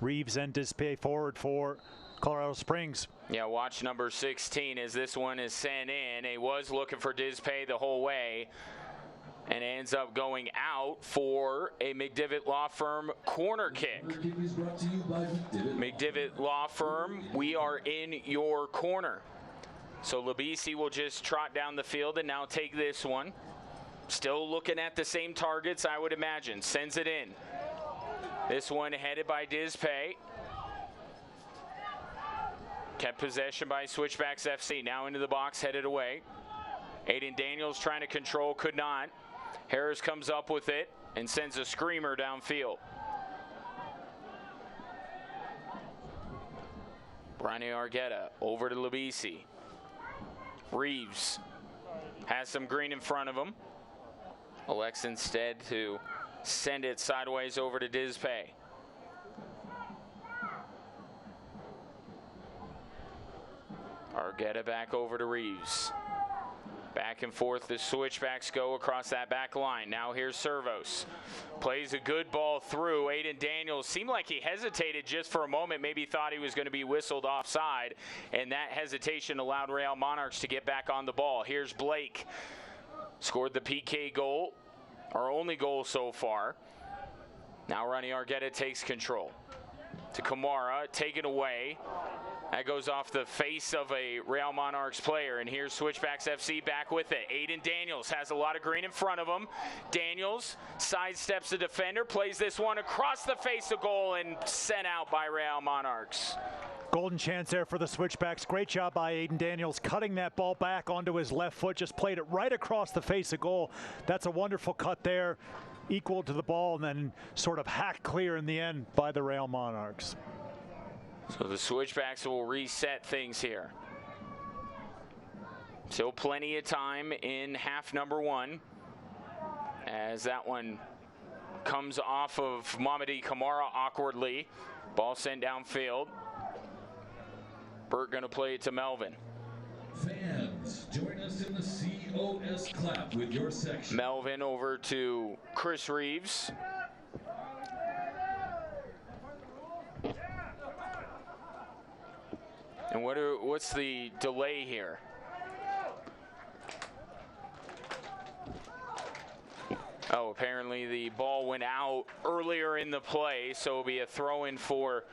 Reeves and Dizpay forward for Colorado Springs. Yeah, watch number 16 as this one is sent in. He was looking for Dizpay the whole way, and ends up going out for a McDivitt Law Firm corner kick. McDivitt Law Firm, we are in your corner. So Labisi will just trot down the field and now take this one. Still looking at the same targets, I would imagine. Sends it in. This one headed by Dizpay. Kept possession by Switchbacks FC. Now into the box, headed away. Aiden Daniels trying to control, could not. Harris comes up with it. and sends a screamer downfield. Ronnie Argueta over to Labisi. Reeves has some green in front of him. Elects instead to send it sideways over to Dispay. Argueta back over to Reeves. Back and forth, the switchbacks go across that back line. Now here's Servos. Plays a good ball through. Aiden Daniels seemed like he hesitated just for a moment, maybe thought he was going to be whistled offside, and that hesitation allowed Real Monarchs to get back on the ball. Here's Blake. Scored the PK goal, our only goal so far. Now Ronnie Argueta takes control. To Kamara, taken away. That goes off the face of a Real Monarchs player, and here's Switchbacks FC back with it. Aiden Daniels has a lot of green in front of him. Daniels sidesteps the defender, plays this one across the face of goal, and sent out by Real Monarchs. Golden chance there for the Switchbacks. Great job by Aiden Daniels cutting that ball back onto his left foot. Just played it right across the face of goal. That's a wonderful cut there. Equal to the ball and then sort of hacked clear in the end by the Real Monarchs. So the Switchbacks will reset things here. Still plenty of time in half number one, as that one comes off of Mamadi Kamara awkwardly. Ball sent downfield. Burt going to play it to Melvin. Fans, join us in the COS clap with your section. Melvin over to Chris Reeves. And what's the delay here? Oh, apparently the ball went out earlier in the play, so it'll be a throw-in for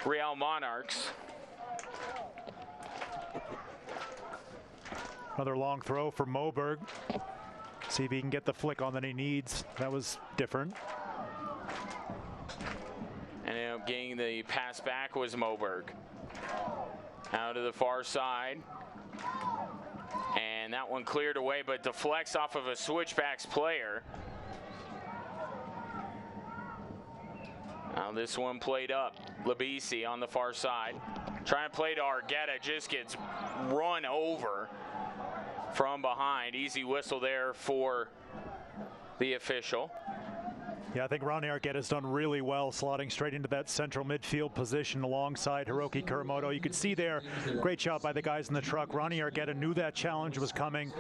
Real Monarchs. Another long throw for Moberg. See if he can get the flick on that he needs. That was different. And ended up getting the pass back was Moberg. Out to the far side. And that one cleared away, but deflects off of a Switchbacks player. Now this one played up. Labisi on the far side. Trying to play to Argueta, just gets run over from behind. Easy whistle there for the official. Yeah, I think Ronnie Argueta's done really well slotting straight into that central midfield position alongside Hiroki Kuramoto. You could see there, great job by the guys in the truck. Ronnie Argueta knew that challenge was coming,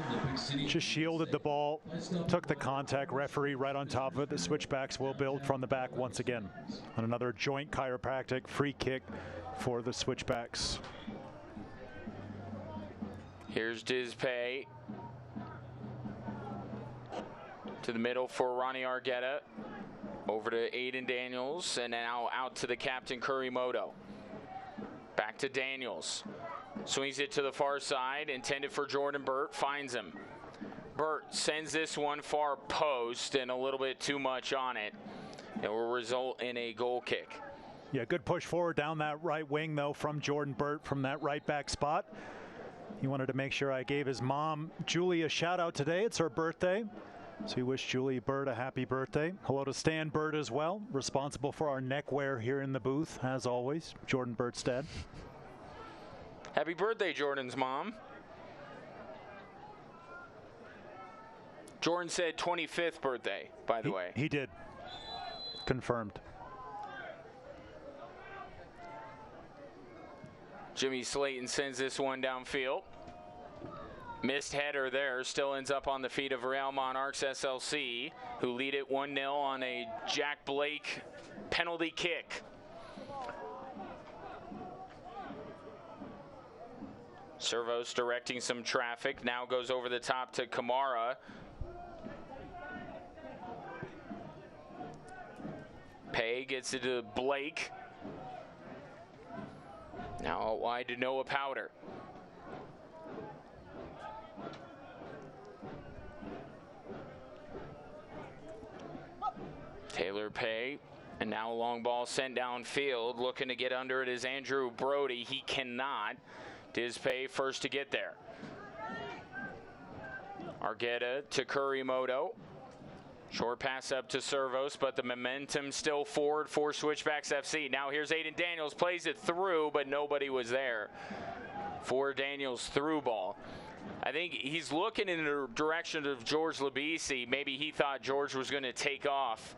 just shielded the ball, took the contact, referee right on top of it. The Switchbacks will build from the back once again on another joint chiropractic free kick for the Switchbacks. Here's Dispay to the middle for Ronnie Argueta. Over to Aiden Daniels, and now out to the captain, Kurimoto. Back to Daniels. Swings it to the far side, intended for Jordan Burt, finds him. Burt sends this one far post, and a little bit too much on it. It will result in a goal kick. Yeah, good push forward down that right wing, though, from Jordan Burt from that right back spot. He wanted to make sure I gave his mom, Julie, a shout out today. It's her birthday. So we wish Julie Bird a happy birthday. Hello to Stan Bird as well, responsible for our neckwear here in the booth, as always. Jordan Bird's dad. Happy birthday, Jordan's mom. Jordan said 25th birthday, by the way. He did. Confirmed. Jimmy Slayton sends this one downfield. Missed header there, still ends up on the feet of Real Monarchs SLC, who lead it 1-0 on a Jack Blake penalty kick. Servos directing some traffic, now goes over the top to Kamara. Pay gets it to Blake. Now out wide to Noah Powder. Taylor Pay, and now a long ball sent downfield. Looking to get under it is Andrew Brody. He cannot. Dispay first to get there. Argueta to Kurimoto. Short pass up to Servos, but the momentum still forward for Switchbacks FC. Now here's Aiden Daniels, plays it through, but nobody was there for Daniels' through ball. I think he's looking in the direction of George Labisi. Maybe he thought George was going to take off.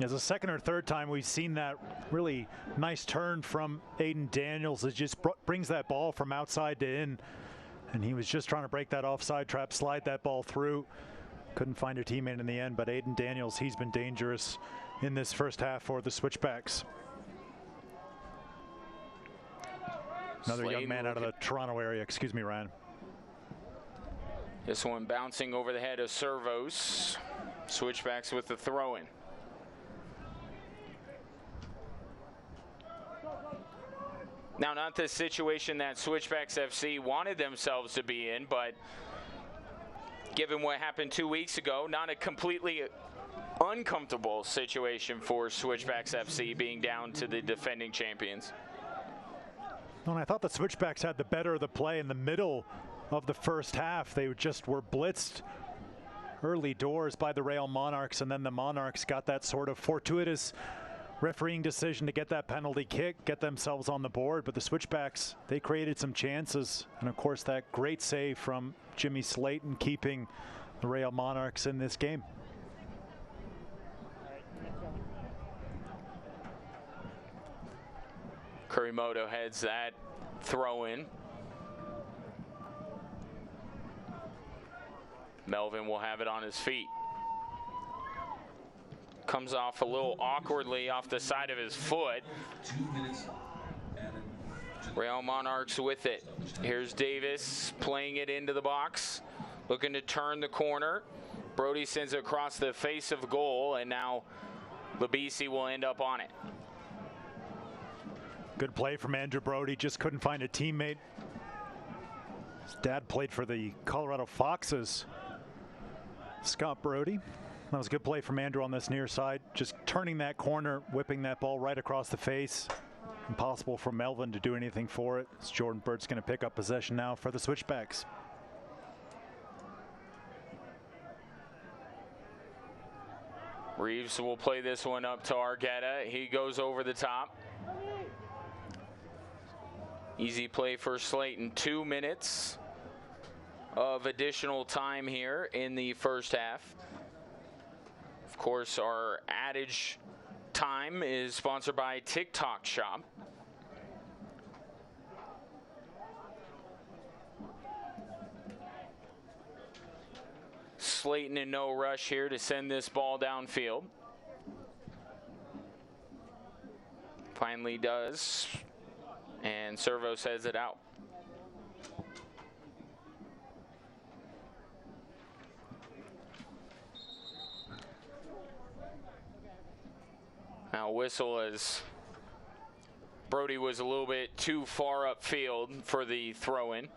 It's the second or third time we've seen that really nice turn from Aiden Daniels. It just brings that ball from outside to in. And he was just trying to break that offside trap, slide that ball through. Couldn't find a teammate in the end, but Aiden Daniels, he's been dangerous in this first half for the Switchbacks. Another young man out of the Toronto area. Excuse me, Ryan. This one bouncing over the head of Servos. Switchbacks with the throw-in. Now, not the situation that Switchbacks FC wanted themselves to be in, but given what happened 2 weeks ago, not a completely uncomfortable situation for Switchbacks FC being down to the defending champions. And I thought the Switchbacks had the better of the play in the middle of the first half. They just were blitzed early doors by the Real Monarchs, and then the Monarchs got that sort of fortuitous refereeing decision to get that penalty kick, get themselves on the board. But the Switchbacks, they created some chances, and of course that great save from Jimmy Slayton keeping the Real Monarchs in this game. Kurimoto heads that throw in. Melvin will have it on his feet. Comes off a little awkwardly off the side of his foot. Real Monarchs with it. Here's Davis playing it into the box, looking to turn the corner. Brody sends it across the face of goal, and now Labisi will end up on it. Good play from Andrew Brody, just couldn't find a teammate. His dad played for the Colorado Foxes. Scott Brody. That was a good play from Andrew on this near side, just turning that corner, whipping that ball right across the face. Impossible for Melvin to do anything for it. As Jordan Bird's going to pick up possession now for the Switchbacks. Reeves will play this one up to Argueta. He goes over the top. Easy play for Slayton. 2 minutes of additional time here in the first half. Of course, our adage time is sponsored by TikTok Shop. Slayton in no rush here to send this ball downfield. Finally does, and Servos heads it out. Now whistle as Brody was a little bit too far upfield for the throw-in.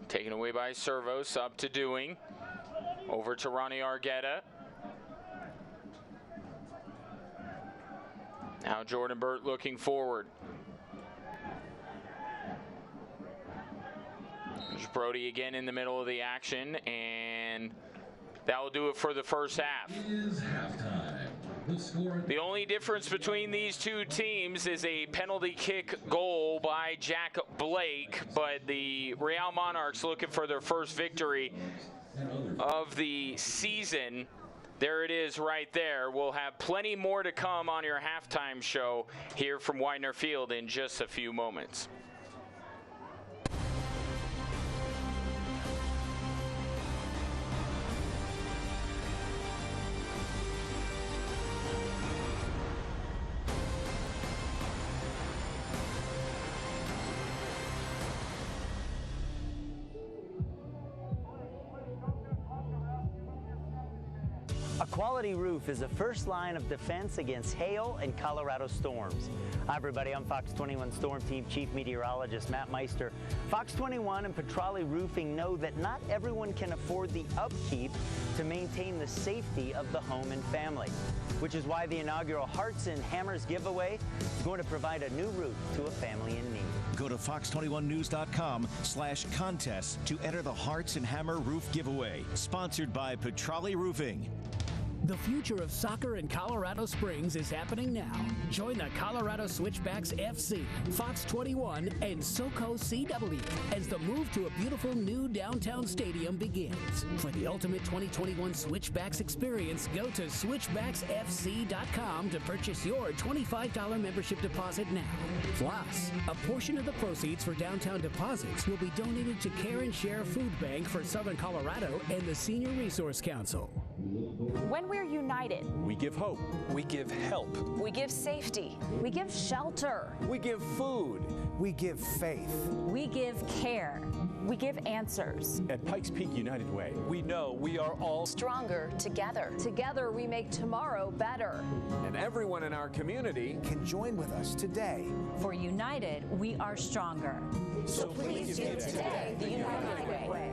Taken away by Servos, up to Dewing. Over to Ronnie Argueta. Now Jordan Burt looking forward. There's Brody again in the middle of the action, and that will do it for the first half. The only difference between these two teams is a penalty kick goal by Jack Blake, but the Real Monarchs looking for their first victory of the season. There it is right there. We'll have plenty more to come on your halftime show here from Widener Field in just a few moments. A quality roof is the first line of defense against hail and Colorado storms. Hi everybody, I'm Fox 21 Storm Team Chief Meteorologist Matt Meister. Fox 21 and Petrale Roofing know that not everyone can afford the upkeep to maintain the safety of the home and family, which is why the inaugural Hearts and Hammers giveaway is going to provide a new roof to a family in need. Go to fox21news.com/contest to enter the Hearts and Hammer Roof Giveaway, sponsored by Petrale Roofing. The future of soccer in Colorado Springs is happening now. Join the Colorado Switchbacks FC, Fox 21, and SoCo CW as the move to a beautiful new downtown stadium begins. For the ultimate 2021 Switchbacks experience, go to switchbacksfc.com to purchase your $25 membership deposit now. Plus, a portion of the proceeds for downtown deposits will be donated to Care and Share Food Bank for Southern Colorado and the Senior Resource Council. When we're united, we give hope. We give help. We give safety. We give shelter. We give food. We give faith. We give care. We give answers. At Pikes Peak United Way, we know we are all stronger together. Together we make tomorrow better. And everyone in our community can join with us today. For United, we are stronger. So please give today the United Way.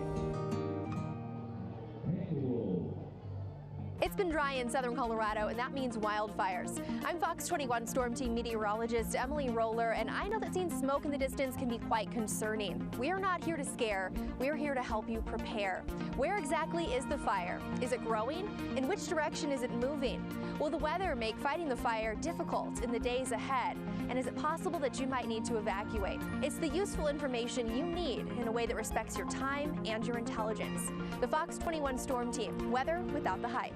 It's been dry in southern Colorado, and that means wildfires. I'm Fox 21 Storm Team meteorologist Emily Roller, and I know that seeing smoke in the distance can be quite concerning. We are not here to scare. We are here to help you prepare. Where exactly is the fire? Is it growing? In which direction is it moving? Will the weather make fighting the fire difficult in the days ahead? And is it possible that you might need to evacuate? It's the useful information you need in a way that respects your time and your intelligence. The Fox 21 Storm Team, weather without the hype.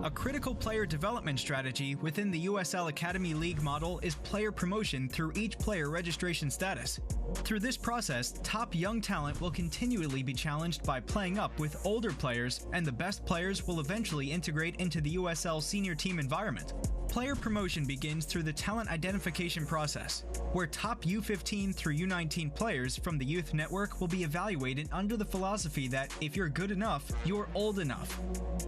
A critical player development strategy within the USL Academy League model is player promotion through each player registration status. Through this process, top young talent will continually be challenged by playing up with older players, and the best players will eventually integrate into the USL senior team environment. Player promotion begins through the talent identification process, where top U15 through U19 players from the youth network will be evaluated under the philosophy that if you're good enough, you're old enough.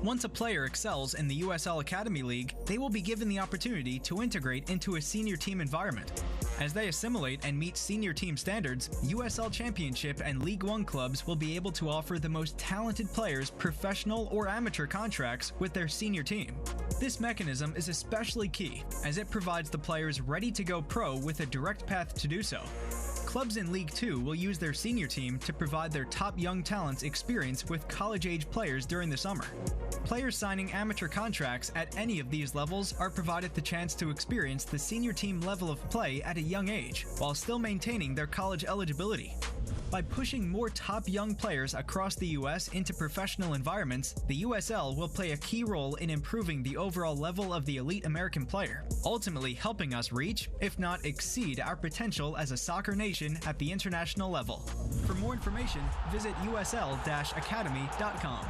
Once a player excels in the USL Academy League, they will be given the opportunity to integrate into a senior team environment. As they assimilate and meet senior team standards, USL Championship and League One clubs will be able to offer the most talented players professional or amateur contracts with their senior team. This mechanism is especially key, as it provides the players ready to go pro with a direct path to do so. Clubs in League Two will use their senior team to provide their top young talents experience with college-age players during the summer. Players signing amateur contracts at any of these levels are provided the chance to experience the senior team level of play at a young age, while still maintaining their college eligibility. By pushing more top young players across the U.S. into professional environments, the USL will play a key role in improving the overall level of the elite American player, ultimately helping us reach, if not exceed, our potential as a soccer nation at the international level. For more information, visit usl-academy.com.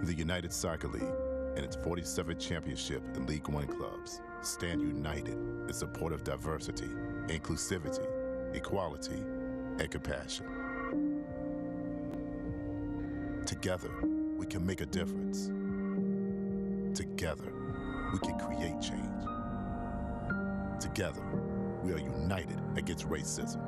The United Soccer League and its 47th championship in League One clubs stand united in support of diversity, inclusivity, equality, and compassion. Together, we can make a difference. Together, we can create change. Together, we are united against racism.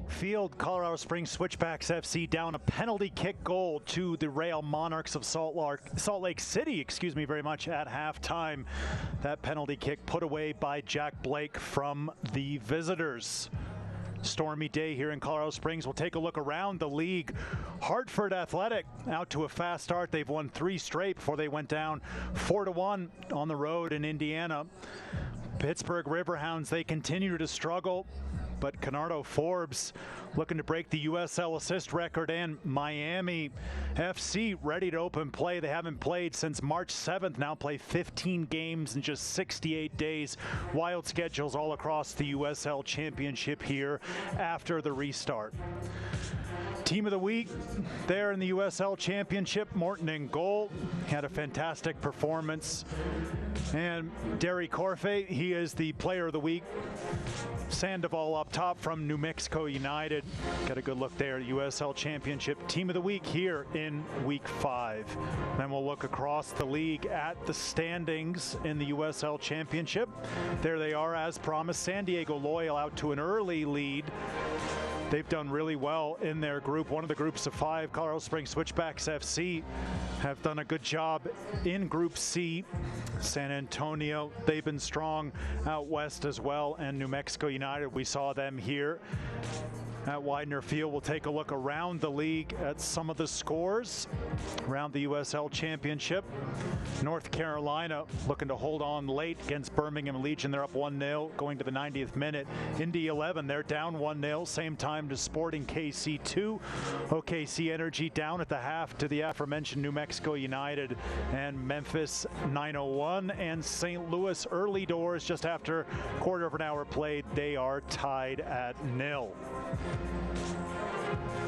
Field, Colorado Springs Switchbacks FC down a penalty kick goal to the Real Monarchs of Salt Lake City, at halftime. That penalty kick put away by Jack Blake from the visitors. Stormy day here in Colorado Springs. We'll take a look around the league. Hartford Athletic out to a fast start. They've won 3 straight before they went down 4-1 on the road in Indiana. Pittsburgh Riverhounds, they continue to struggle. but Canardo Forbes looking to break the USL assist record, and Miami FC ready to open play. They haven't played since March 7th, now play 15 games in just 68 days. Wild schedules all across the USL Championship here after the restart. Team of the week there in the USL Championship, Morton in goal. Had a fantastic performance. And Derry Corfe, he is the player of the week. Sandoval up top from New Mexico United. Got a good look there at USL Championship. Team of the week here in week 5. Then we'll look across the league at the standings in the USL Championship. There they are as promised. San Diego Loyal out to an early lead. They've done really well in their group, one of the groups of 5. Colorado Springs Switchbacks FC have done a good job in Group C. San Antonio, they've been strong out west as well, and New Mexico United, we saw them here at Widener Field. We'll take a look around the league at some of the scores around the USL Championship. North Carolina looking to hold on late against Birmingham Legion. They're up 1-0 going to the 90th minute. Indy 11, they're down 1-0, same time to Sporting KC 2. OKC Energy down at the half to the aforementioned New Mexico United, and Memphis 901 and St. Louis early doors just after quarter of an hour played. They are tied at 0.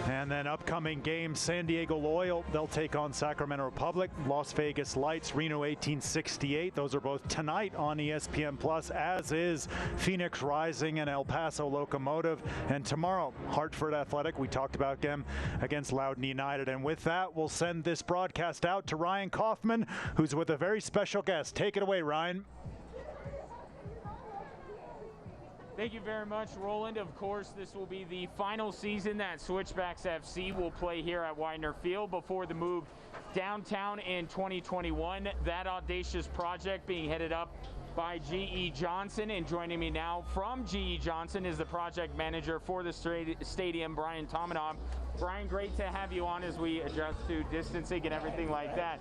And then upcoming games, San Diego Loyal, they'll take on Sacramento Republic. Las Vegas Lights, Reno 1868. Those are both tonight on ESPN+, as is Phoenix Rising and El Paso Locomotive. And tomorrow, Hartford Athletic, we talked about them against Loudoun United. And with that, we'll send this broadcast out to Ryan Kaufman, who's with a very special guest. Take it away, Ryan. Thank you very much, Roland. Of course, this will be the final season that Switchbacks FC will play here at Widener Field before the move downtown in 2021. That audacious project being headed up by G.E. Johnson, and joining me now from G.E. Johnson is the project manager for the stadium, Brian Tominov. Brian, great to have you on as we adjust to distancing and everything like that.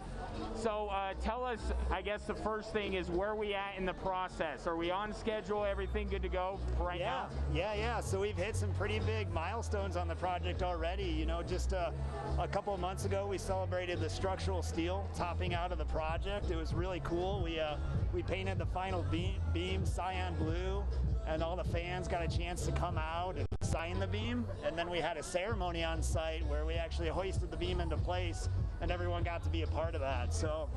So tell us, I guess the first thing is where we at in the process. Are we on schedule? Everything good to go right now? Yeah. So we've hit some pretty big milestones on the project already. You know, just a couple of months ago, we celebrated the structural steel topping out of the project. It was really cool. We painted the final beam cyan blue, and all the fans got a chance to come out and sign the beam. And then we had a ceremony on site where we actually hoisted the beam into place, and everyone got to be a part of that. So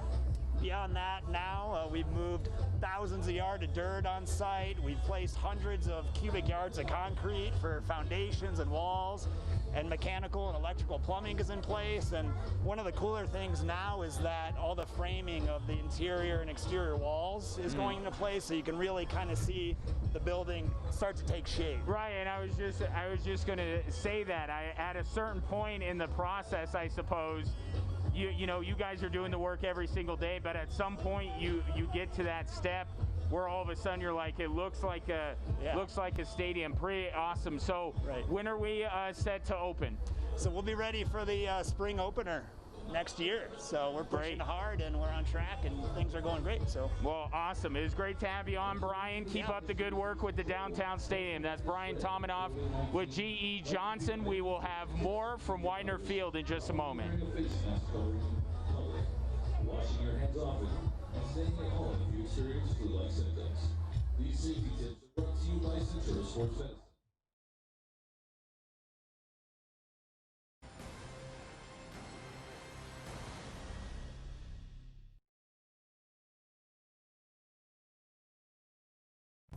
beyond that, now we've moved thousands of yards of dirt on site. We've placed hundreds of cubic yards of concrete for foundations and walls, and mechanical and electrical plumbing is in place. And one of the cooler things now is that all the framing of the interior and exterior walls is going into place, so you can really kind of see the building start to take shape. Right, and I was just going to say that at a certain point in the process, I suppose, you know, you guys are doing the work every single day, but at some point you get to that step where all of a sudden you're like, it looks like a stadium. Pretty awesome. So when are we set to open? So we'll be ready for the spring opener next year. So we're pushing hard and we're on track and things are going great. So well, awesome. It was great to have you on, Brian. Keep up the good work with the downtown stadium. That's Brian Tominov with G.E. Johnson. We will have more from Widener Field in just a moment. Washing your hands often and staying at home if you experience flu-like symptoms. These safety tips are brought to you by Centura Sports Medicine.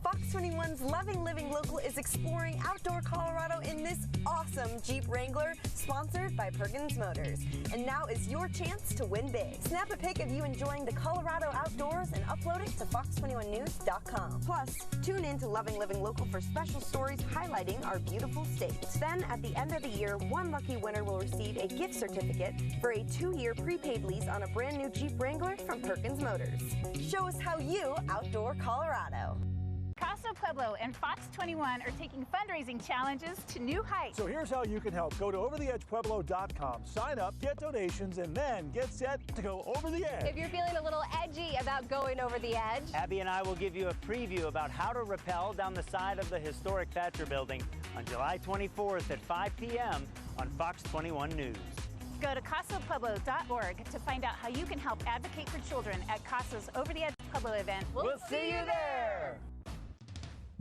Fox 21's Loving Living Local is exploring outdoor Colorado in this awesome Jeep Wrangler, sponsored by Perkins Motors. And now is your chance to win big. Snap a pic of you enjoying the Colorado outdoors and upload it to fox21news.com. Plus, tune in to Loving Living Local for special stories highlighting our beautiful state. Then, at the end of the year, one lucky winner will receive a gift certificate for a 2-year prepaid lease on a brand new Jeep Wrangler from Perkins Motors. Show us how you outdoor Colorado. Casa Pueblo and Fox 21 are taking fundraising challenges to new heights. So here's how you can help. Go to overtheedgepueblo.com, sign up, get donations, and then get set to go over the edge. If you're feeling a little edgy about going over the edge, Abby and I will give you a preview about how to rappel down the side of the historic Thatcher building on July 24th at 5 p.m. on Fox 21 News. Go to casapueblo.org to find out how you can help advocate for children at Casa's Over the Edge Pueblo event. We'll see you there!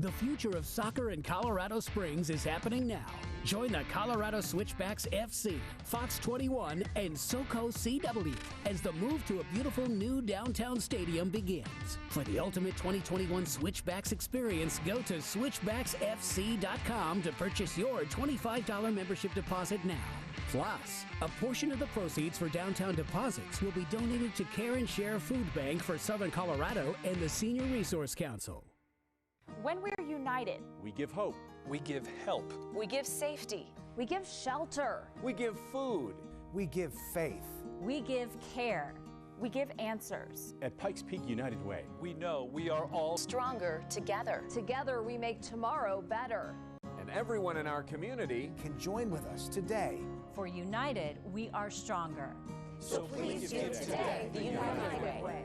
The future of soccer in Colorado Springs is happening now. Join the Colorado Switchbacks FC, Fox 21, and SoCo CW as the move to a beautiful new downtown stadium begins. For the ultimate 2021 Switchbacks experience, go to switchbacksfc.com to purchase your $25 membership deposit now. Plus, a portion of the proceeds for downtown deposits will be donated to Care and Share Food Bank for Southern Colorado and the Senior Resource Council. When we're united, We give hope. We give help. we give safety, we give shelter, We give food. We give faith. we give care, we give answers. At Pikes Peak United Way, we know we are all Stronger together. together we make tomorrow better. and everyone in our community Can join with us today. For united, we are stronger. So please give today the United Way.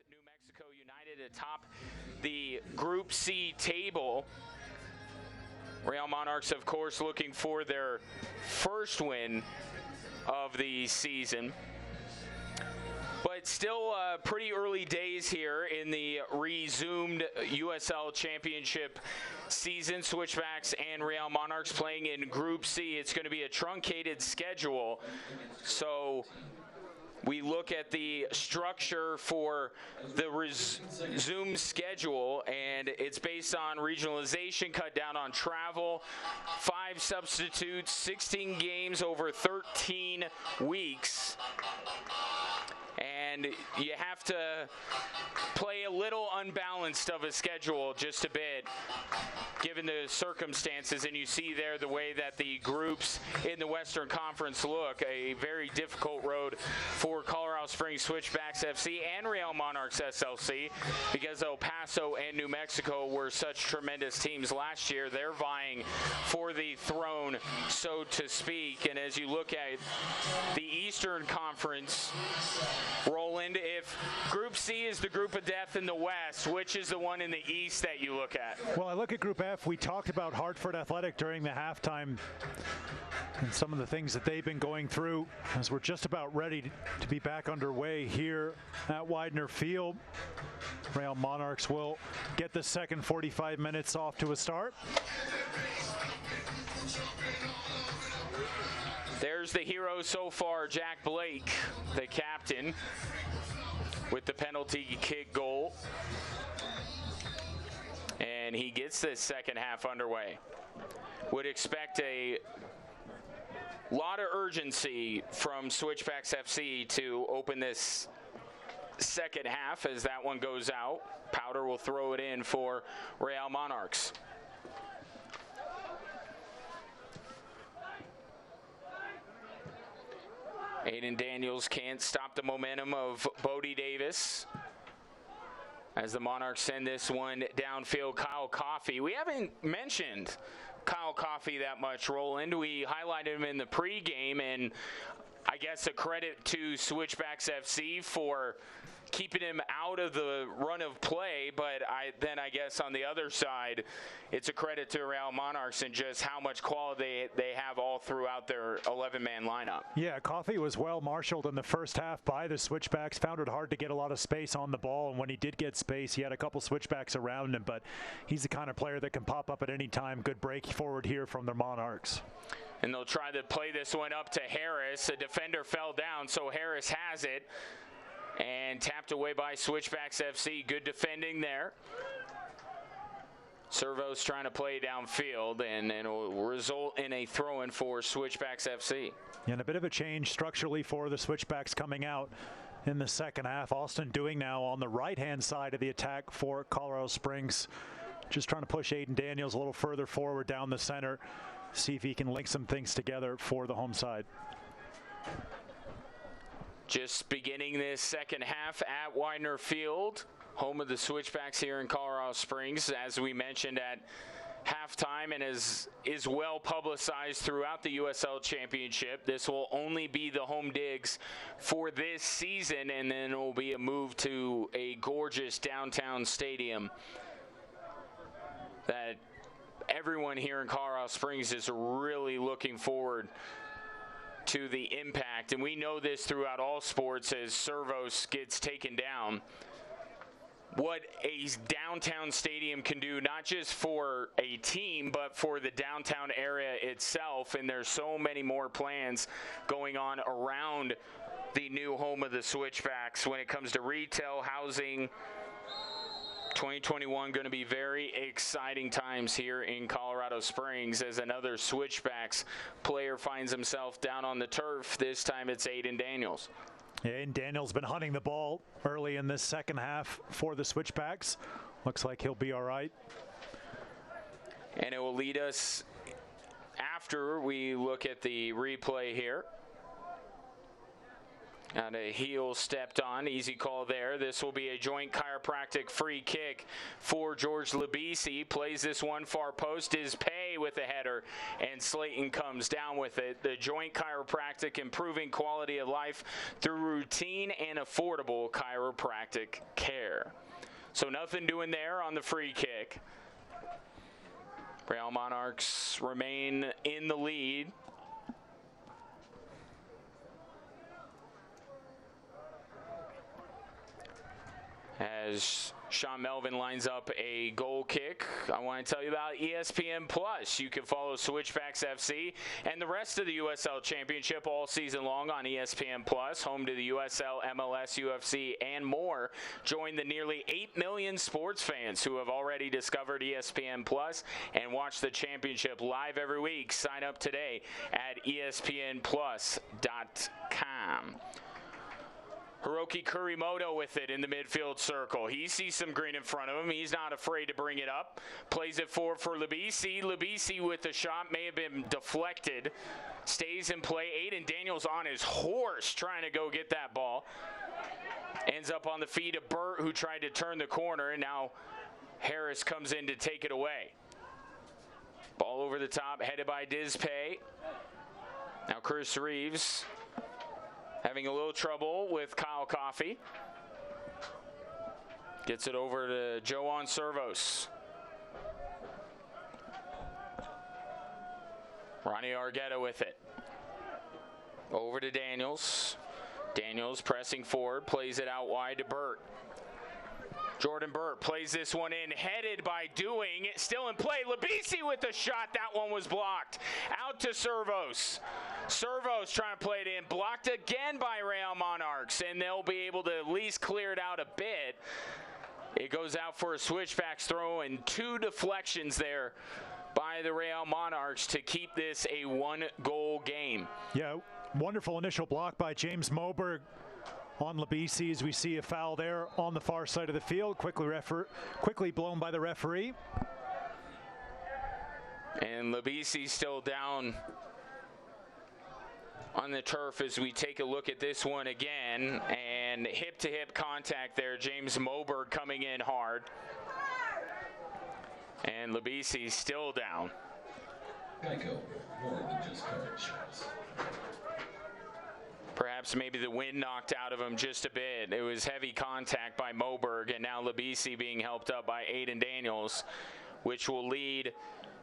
New Mexico United atop the Group C table. Real Monarchs, of course, looking for their first win of the season. But still pretty early days here in the resumed USL Championship season. Switchbacks and Real Monarchs playing in Group C. It's going to be a truncated schedule. So we look at the structure for the resumed schedule, and it's based on regionalization, cut down on travel, 5 substitutes, 16 games over 13 weeks. And you have to play a little unbalanced of a schedule just a bit, given the circumstances. And you see there the way that the groups in the Western Conference look. A very difficult road for Colorado Springs Switchbacks FC and Real Monarchs SLC, because El Paso and New Mexico were such tremendous teams last year. They're vying for the throne, so to speak. And as you look at the Eastern Conference, Roland, if Group C is the group of death in the West, which is the one in the East that you look at? Well, I look at Group F. We talked about Hartford Athletic during the halftime and some of the things that they've been going through as we're just about ready to be back underway here at Widener Field. Real Monarchs will get the second 45 minutes off to a start. There's the hero so far, Jack Blake, the captain. with the penalty kick goal. And he gets this second half underway. Would expect a lot of urgency from Switchbacks FC to open this second half as that one goes out. Powder will throw it in for Real Monarchs. Aiden Daniels can't stop the momentum of Bodie Davis as the Monarchs send this one downfield. Kyle Coffey. We haven't mentioned Kyle Coffey that much, Roland. We highlighted him in the pregame, and I guess a credit to Switchbacks FC for keeping him out of the run of play, but I guess on the other side, it's a credit to Real Monarchs and just how much quality they have all throughout their 11-man lineup. Yeah, Coffey was well marshaled in the first half by the Switchbacks. Found it hard to get a lot of space on the ball, and when he did get space, he had a couple Switchbacks around him, but he's the kind of player that can pop up at any time. Good break forward here from the Monarchs. And they'll try to play this one up to Harris. A defender fell down, so Harris has it. And tapped away by Switchbacks FC. Good defending there. Servo's trying to play downfield, and it will result in a throw-in for Switchbacks FC. And a bit of a change structurally for the Switchbacks coming out in the second half. Austin Doing now on the right-hand side of the attack for Colorado Springs. Just trying to push Aiden Daniels a little further forward down the center. See if he can link some things together for the home side. Just beginning this second half at Widener Field, home of the Switchbacks here in Colorado Springs, as we mentioned at halftime, and is well publicized throughout the USL Championship. This will only be the home digs for this season, and then it will be a move to a gorgeous downtown stadium that everyone here in Colorado Springs is really looking forward to the impact. And we know this throughout all sports as Servos gets taken down. What a downtown stadium can do, not just for a team, but for the downtown area itself. And there's so many more plans going on around the new home of the Switchbacks when it comes to retail, housing. 2021 going to be very exciting times here in Colorado Springs as another Switchbacks player finds himself down on the turf. This time it's Aiden Daniels. Yeah, Aiden Daniels been hunting the ball early in this second half for the Switchbacks. Looks like he'll be all right. And it will lead us after we look at the replay here. And a heel stepped on. Easy call there. This will be a joint chiropractic free kick for George Labisi. Plays this one far post. Is Pay with a header, and Slayton comes down with it. The joint chiropractic, improving quality of life through routine and affordable chiropractic care. So nothing doing there on the free kick. Real Monarchs remain in the lead. As Sean Melvin lines up a goal kick, I want to tell you about ESPN Plus. You can follow Switchbacks FC and the rest of the USL Championship all season long on ESPN Plus, home to the USL, MLS, UFC, and more. Join the nearly 8 million sports fans who have already discovered ESPN Plus and watch the championship live every week. Sign up today at ESPNplus.com. Hiroki Kurimoto with it in the midfield circle. He sees some green in front of him. He's not afraid to bring it up. Plays it forward for Labisi. Labisi with the shot may have been deflected. Stays in play. Aiden Daniels on his horse trying to go get that ball. Ends up on the feet of Burt, who tried to turn the corner, and now Harris comes in to take it away. Ball over the top, headed by Dizpay. Now Chris Reeves having a little trouble with Kyle Coffey. Gets it over to Joan Servos. Ronnie Argueta with it. Over to Daniels. Daniels pressing forward, plays it out wide to Burt. Jordan Burt plays this one in, headed by Doing, still in play. Labisi with the shot, that one was blocked. Out to Servos. Servos trying to play it in, blocked again by Real Monarchs, and they'll be able to at least clear it out a bit. It goes out for a switchbacks throw, and 2 deflections there by the Real Monarchs to keep this a 1-goal game. Yeah, wonderful initial block by James Moberg on Labisi, as we see a foul there on the far side of the field, quickly blown by the referee. And Labisi still down on the turf as we take a look at this one again, and hip-to-hip contact there. James Moberg coming in hard, and Labisi still down. Geico, more than just car insurance. Perhaps maybe the wind knocked out of him just a bit. It was heavy contact by Moberg, and now Labisi being helped up by Aiden Daniels, which will lead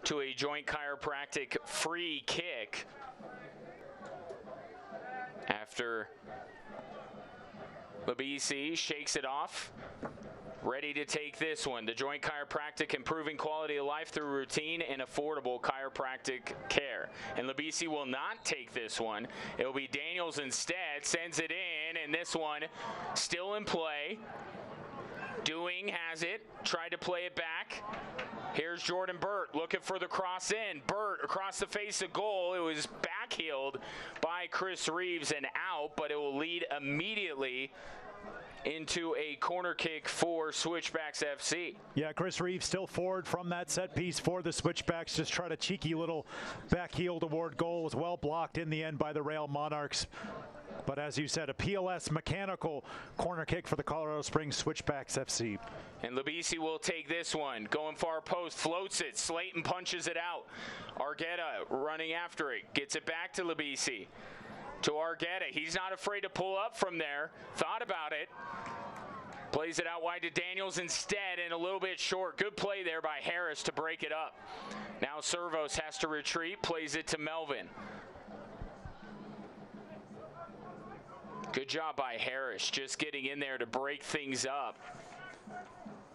to a joint chiropractic free kick after Labisi shakes it off. Ready to take this one. The joint chiropractic, improving quality of life through routine and affordable chiropractic care. And Labisi will not take this one. It will be Daniels instead. Sends it in, and this one still in play. Doing has it. Tried to play it back. Here's Jordan Burt looking for the cross in. Burt across the face of goal. It was backheeled by Chris Reeves and out, but it will lead immediately into a corner kick for Switchbacks FC. Yeah, Chris Reeves still forward from that set piece for the Switchbacks. Just tried a cheeky little back heel toward goal. Was well blocked in the end by the Real Monarchs. But as you said, a PLS mechanical corner kick for the Colorado Springs Switchbacks FC. And Labisi will take this one. Going far post, floats it. Slayton punches it out. Argueta running after it. Gets it back to Labisi. To Argueta. He's not afraid to pull up from there. Thought about it. Plays it out wide to Daniels instead, and a little bit short. Good play there by Harris to break it up. Now Servos has to retreat. Plays it to Melvin. Good job by Harris, just getting in there to break things up.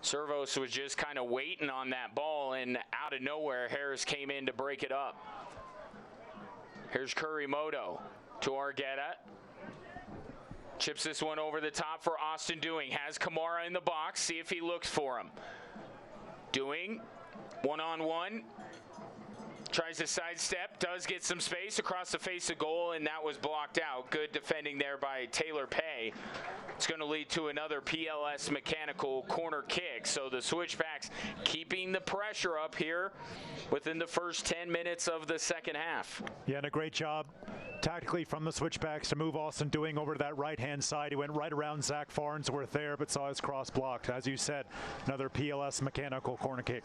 Servos was just kind of waiting on that ball, and out of nowhere, Harris came in to break it up. Here's Kurimoto to Argueta. Chips this one over the top for Austin Doing. Has Kamara in the box. See if he looks for him. Doing, one-on-one. Tries to sidestep, does get some space across the face of goal, and that was blocked out. Good defending there by Taylor Pay. It's going to lead to another PLS mechanical corner kick. So the Switchbacks keeping the pressure up here within the first 10 minutes of the second half. Yeah, and a great job tactically from the Switchbacks to move Austin Doing over to that right-hand side. He went right around Zach Farnsworth there, but saw his cross blocked. As you said, another PLS mechanical corner kick.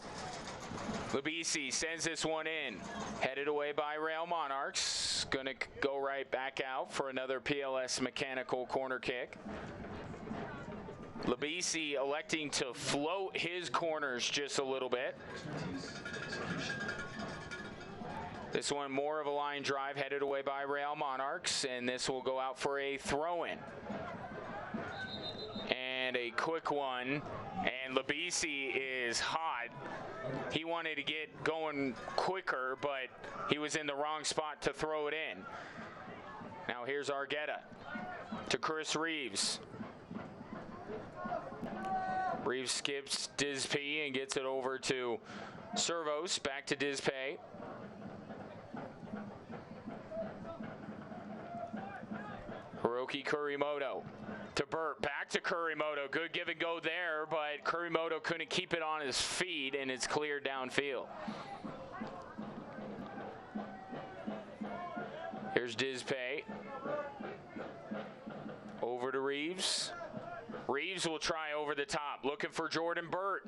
Labisi sends this one in. Headed away by Real Monarchs. Going to go right back out for another PLS mechanical corner kick. Labisi electing to float his corners just a little bit. This one more of a line drive headed away by Real Monarchs, and this will go out for a throw-in. And a quick one, and Labisi is hot. He wanted to get going quicker, but he was in the wrong spot to throw it in. Now here's Argueta to Chris Reeves. Reeves skips Dizpay and gets it over to Servos. Back to Dizpay. Hiroki Kurimoto to Burt. Back to Kurimoto. Good give and go there, but Kurimoto couldn't keep it on his feet, and it's cleared downfield. Here's Dizpay. Over to Reeves. Reeves will try over the top, looking for Jordan Burt.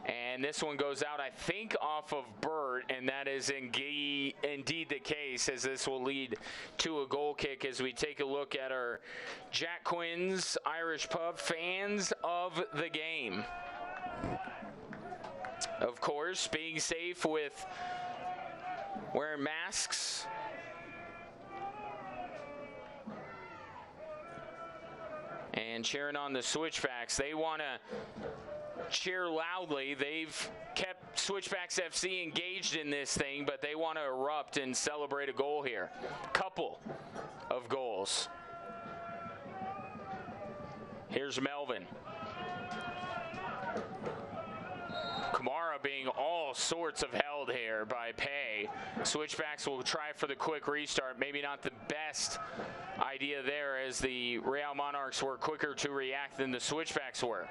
And this one goes out, I think, off of Burt, and that is indeed the case, as this will lead to a goal kick as we take a look at our Jack Quinn's Irish Pub fans of the game. Of course, being safe with wearing masks. and cheering on the Switchbacks. They want to cheer loudly. They've kept Switchbacks FC engaged in this thing, but they want to erupt and celebrate a goal here. Couple of goals. Here's Melvin. Kamara being all sorts of held here by Pay. Switchbacks will try for the quick restart. Maybe not the best idea there, as the Real Monarchs were quicker to react than the Switchbacks were.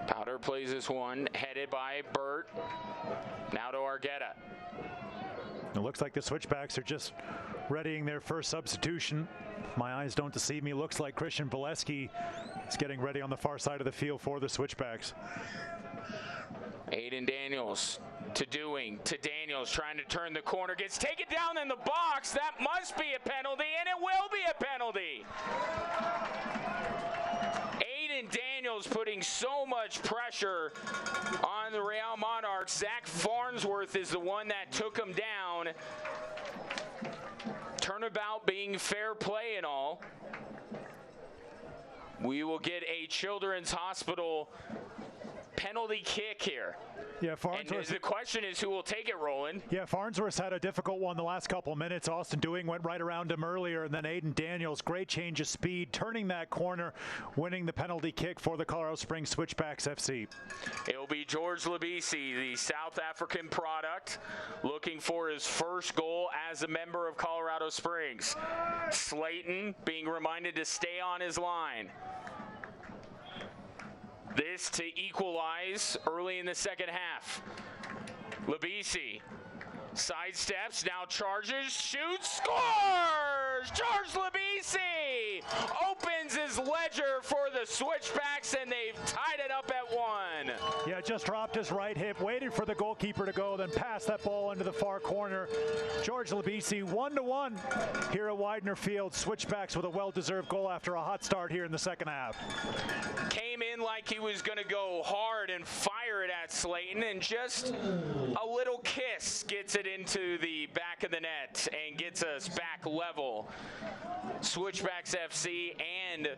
Powder plays this one, headed by Burt. Now to Argueta. It looks like the Switchbacks are just readying their first substitution. My eyes don't deceive me. Looks like Christian Valesky is getting ready on the far side of the field for the Switchbacks. Aiden Daniels to Daniels, trying to turn the corner, gets taken down in the box. That must be a penalty, and it will be a penalty. Aiden Daniels putting so much pressure on the Real Monarchs. Zach Farnsworth is the one that took him down. Turnabout being fair play and all. We will get a Children's Hospital penalty kick here. Yeah, Farnsworth. And the question is, who will take it, Roland? Yeah, Farnsworth had a difficult one the last couple of minutes. Austin Dewing went right around him earlier, and then Aiden Daniels, great change of speed, turning that corner, winning the penalty kick for the Colorado Springs Switchbacks FC. It will be George Labisi, the South African product, looking for his first goal as a member of Colorado Springs. Slayton being reminded to stay on his line. This to equalize early in the second half. Labisi sidesteps, now charges, shoots, scores! George Labisi opens his ledger for the Switchbacks, and they've tied it up at 1. Yeah, just dropped his right hip, waited for the goalkeeper to go, then passed that ball into the far corner. George Labisi 1-1 here at Widener Field. Switchbacks with a well-deserved goal after a hot start here in the second half. Came in like he was going to go hard and fire it at Slayton, and just a little kiss gets it into the back of the net and gets us back level. Switchbacks FC and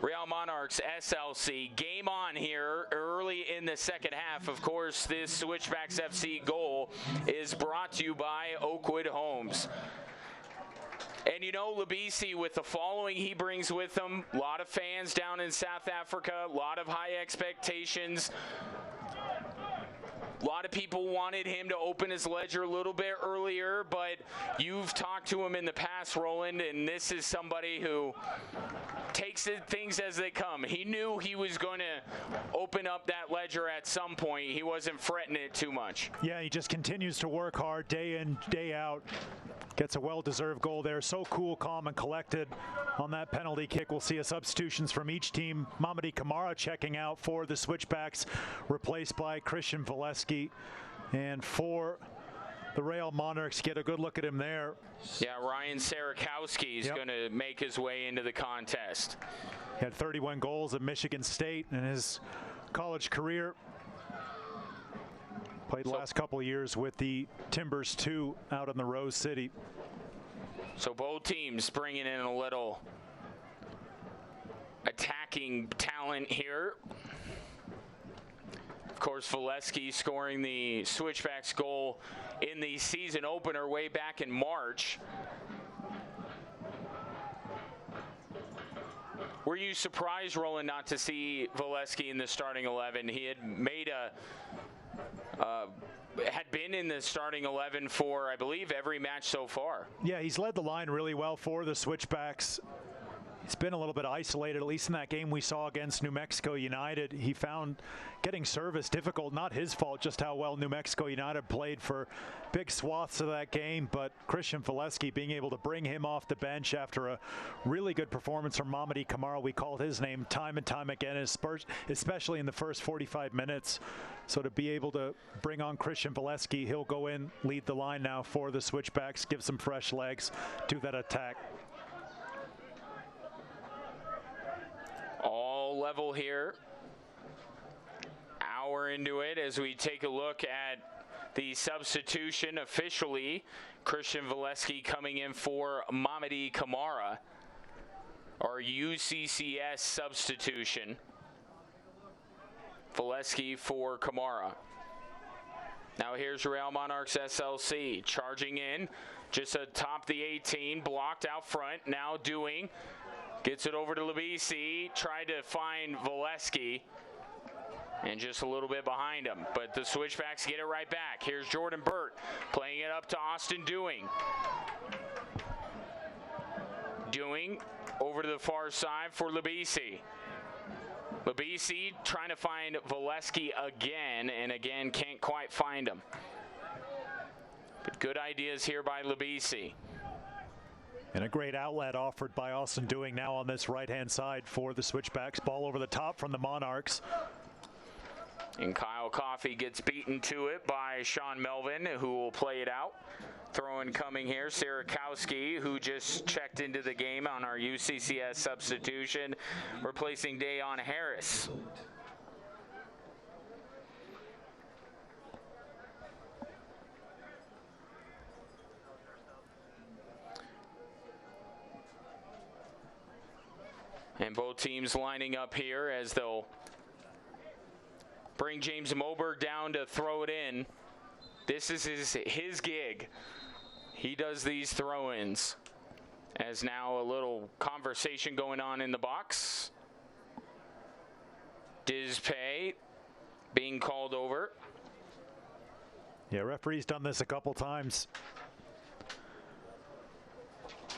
Real Monarchs SLC. Game on here early in the second half. Of course, this Switchbacks FC goal is brought to you by Oakwood Homes. And you know, Labisi, with the following he brings with him, a lot of fans down in South Africa, a lot of high expectations. A lot of people wanted him to open his ledger a little bit earlier, but you've talked to him in the past, Roland, and this is somebody who takes things as they come. He knew he was going to open up that ledger at some point. He wasn't fretting it too much. Yeah, he just continues to work hard day in, day out. Gets a well-deserved goal there. So cool, calm, and collected on that penalty kick. We'll see a substitutions from each team. Mamadi Kamara checking out for the Switchbacks, replaced by Christian Valesky. And for the Real Monarchs, get a good look at him there. Yeah, Ryan Sarakowski is going to make his way into the contest. He had 31 goals at Michigan State in his college career. Played the last couple of years with the Timbers 2 out in the Rose City. So both teams bringing in a little attacking talent here. Of course, Valesky scoring the Switchbacks goal in the season opener way back in March. Were you surprised, Roland, not to see Valesky in the starting 11? He had made had been in the starting 11 for, I believe, every match so far. Yeah, he's led the line really well for the Switchbacks. He's been a little bit isolated, at least in that game we saw against New Mexico United. He found getting service difficult, not his fault, just how well New Mexico United played for big swaths of that game. But Christian Valesky being able to bring him off the bench after a really good performance from Mamadi Kamara. We called his name time and time again, especially in the first 45 minutes. So to be able to bring on Christian Valesky, he'll go in, lead the line now for the Switchbacks, give some fresh legs to that attack. All level here. Hour into it as we take a look at the substitution officially. Christian Valesky coming in for Mamadi Kamara. Our UCCS substitution. Valesky for Kamara. Now here's Real Monarchs SLC charging in. Just atop the 18, blocked out front. Now gets it over to Labisi. Tried to find Valesky. And just a little bit behind him. But the Switchbacks get it right back. Here's Jordan Burt playing it up to Austin Dewing. Dewing over to the far side for Labisi. Labisi trying to find Valesky again, and again can't quite find him. But good ideas here by Labisi. And a great outlet offered by Austin Dewing now on this right-hand side for the Switchbacks. Ball over the top from the Monarchs. And Kyle Coffey gets beaten to it by Sean Melvin, who will play it out. Throw-in coming here, Sierakowski, who just checked into the game on our UCCS substitution, replacing Dayon Harris. And both teams lining up here as they'll bring James Moberg down to throw it in. This is his gig. He does these throw-ins. As now a little conversation going on in the box. Dizpay being called over. Yeah, referee's done this a couple times.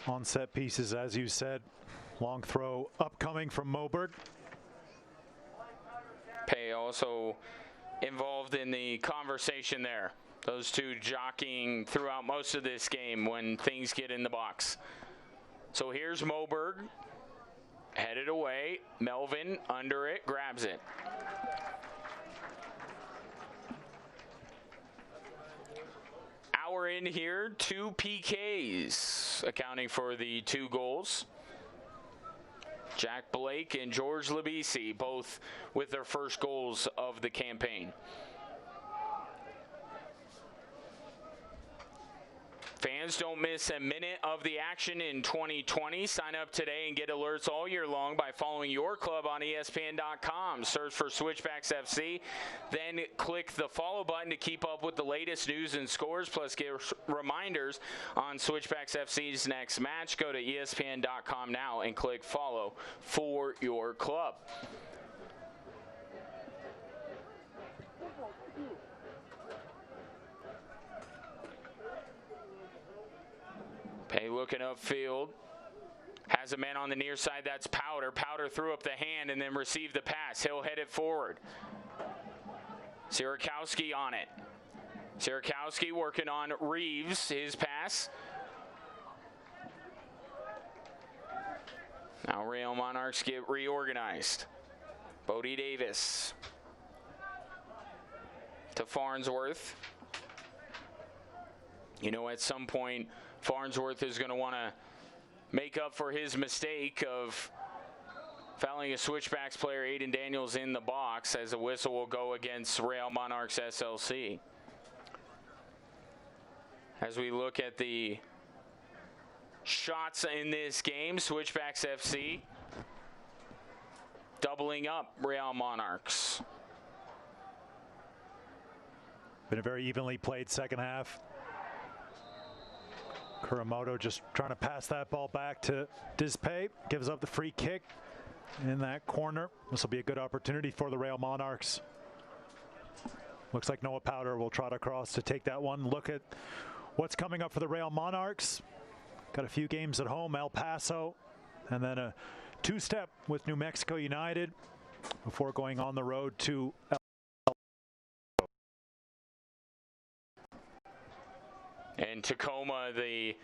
On set pieces, as you said. Long throw upcoming from Moberg. Pay also involved in the conversation there. Those two jockeying throughout most of this game when things get in the box. So here's Moberg, headed away. Melvin under it, grabs it. Hour in here, 2 PKs accounting for the 2 goals. Jack Blake and George Labisi, both with their first goals of the campaign. Fans, don't miss a minute of the action in 2020. Sign up today and get alerts all year long by following your club on ESPN.com. Search for Switchbacks FC, then click the follow button to keep up with the latest news and scores, plus get reminders on Switchbacks FC's next match. Go to ESPN.com now and click follow for your club. Pay looking upfield. Has a man on the near side. That's Powder. Powder threw up the hand and then received the pass. He'll head it forward. Sierakowski on it. Sierakowski working on Reeves. His pass. Now Real Monarchs get reorganized. Bodie Davis to Farnsworth. You know, at some point, Farnsworth is going to want to make up for his mistake of fouling a Switchbacks player, Aiden Daniels, in the box, as a whistle will go against Real Monarchs SLC. As we look at the shots in this game, Switchbacks FC doubling up Real Monarchs. Been a very evenly played second half. Kuramoto just trying to pass that ball back to Dizpay. Gives up the free kick in that corner. This will be a good opportunity for the Real Monarchs. Looks like Noah Powder will trot across to take that one. Look at what's coming up for the Real Monarchs. Got a few games at home, El Paso, and then a 2-step with New Mexico United before going on the road to and Tacoma, the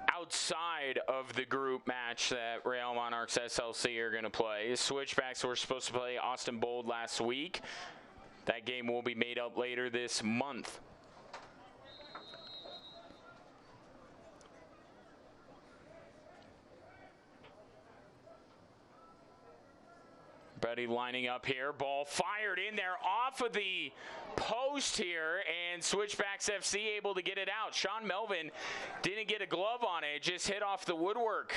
outside of the group match that Real Monarchs SLC are going to play. Switchbacks were supposed to play Austin Bold last week. That game will be made up later this month. Betty lining up here. Ball fired in there off of the post here, and Switchbacks FC able to get it out. Sean Melvin didn't get a glove on it, just hit off the woodwork.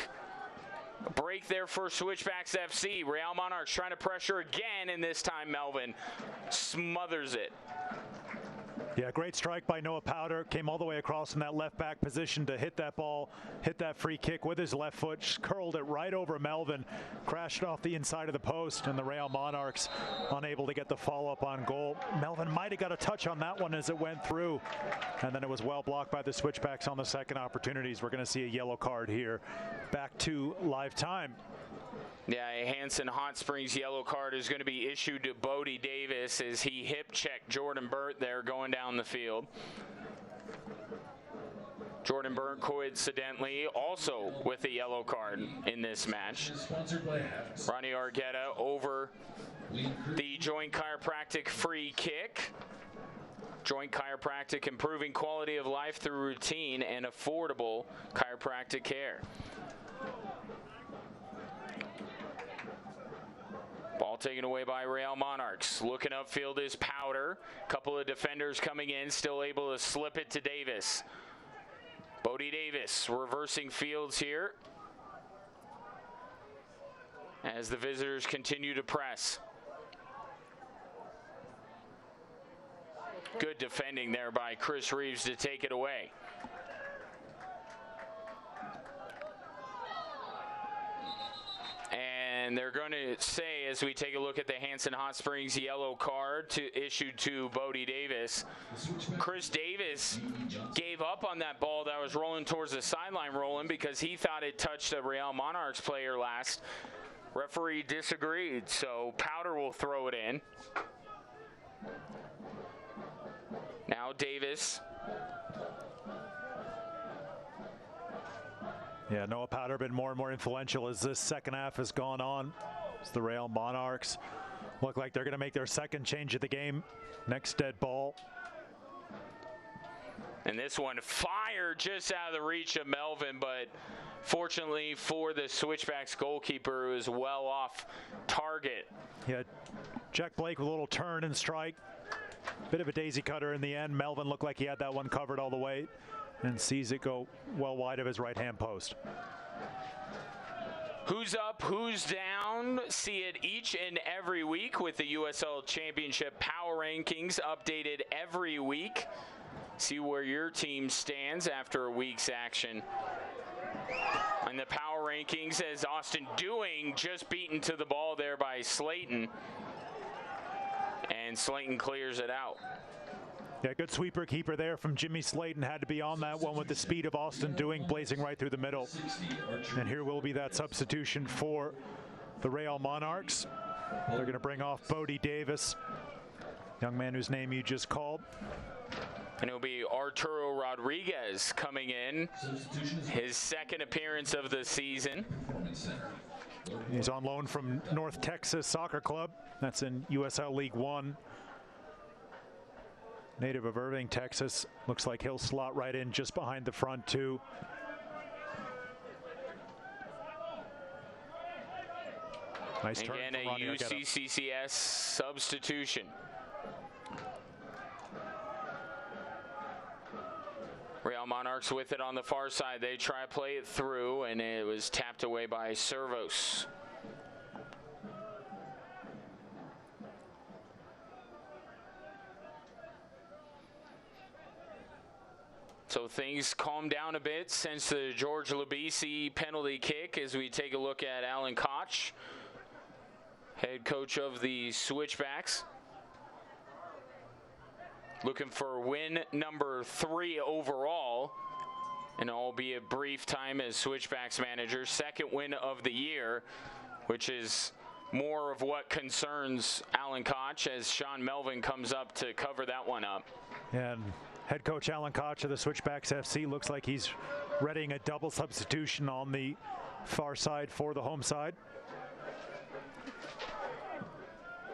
Break there for Switchbacks FC. Real Monarchs trying to pressure again, and this time Melvin smothers it. Yeah, great strike by Noah Powder. Came all the way across in that left back position to hit that ball, hit that free kick with his left foot, curled it right over Melvin, crashed off the inside of the post, and the Real Monarchs unable to get the follow-up on goal. Melvin might have got a touch on that one as it went through, and then it was well blocked by the Switchbacks on the second opportunities. We're going to see a yellow card here. Back to live time. Yeah, a Hanson Hot Springs yellow card is going to be issued to Bodie Davis as he hip checked Jordan Burt there going down the field. Jordan Burt coincidentally also with a yellow card in this match. Ronnie Argueta over the Joint Chiropractic free kick. Joint Chiropractic, improving quality of life through routine and affordable chiropractic care. Ball taken away by Real Monarchs. Looking upfield is Powder. Couple of defenders coming in, still able to slip it to Davis. Bodie Davis reversing fields here as the visitors continue to press. Good defending there by Chris Reeves to take it away. And they're going to say, as we take a look at the Hanson Hot Springs yellow card issued to Bodie Davis, Chris Davis gave up on that ball that was rolling towards the sideline rolling because he thought it touched a Real Monarchs player last. Referee disagreed, so Powder will throw it in. Now Davis. Yeah, Noah Powder been more and more influential as this second half has gone on. As the Real Monarchs look like they're going to make their second change of the game. Next dead ball. And this one fired just out of the reach of Melvin, but fortunately for the Switchbacks goalkeeper, it was well off target. Yeah, Jack Blake with a little turn and strike. Bit of a daisy cutter in the end. Melvin looked like he had that one covered all the way and sees it go well wide of his right-hand post. Who's up, who's down? See it each and every week with the USL Championship Power Rankings updated every week. See where your team stands after a week's action. On the Power Rankings, as Austin Dewing just beaten to the ball there by Slayton. And Slayton clears it out. Yeah, good sweeper keeper there from Jimmy Slayton. Had to be on that one with the speed of Austin Dewing, blazing right through the middle. And here will be that substitution for the Real Monarchs. They're going to bring off Bodie Davis, young man whose name you just called. And it'll be Arturo Rodriguez coming in, his second appearance of the season. He's on loan from North Texas Soccer Club. That's in USL League One. Native of Irving, Texas. Looks like he'll slot right in just behind the front two. Nice turn. Again, a UCCCS substitution. Real Monarchs with it on the far side. They try to play it through, and it was tapped away by Servos. So things calm down a bit since the George Labisi penalty kick as we take a look at Alan Koch, head coach of the Switchbacks. Looking for win number 3 overall, and albeit brief time as Switchbacks manager. Second win of the year, which is more of what concerns Alan Koch as Sean Melvin comes up to cover that one up. And head coach Alan Koch of the Switchbacks FC looks like he's readying a double substitution on the far side for the home side.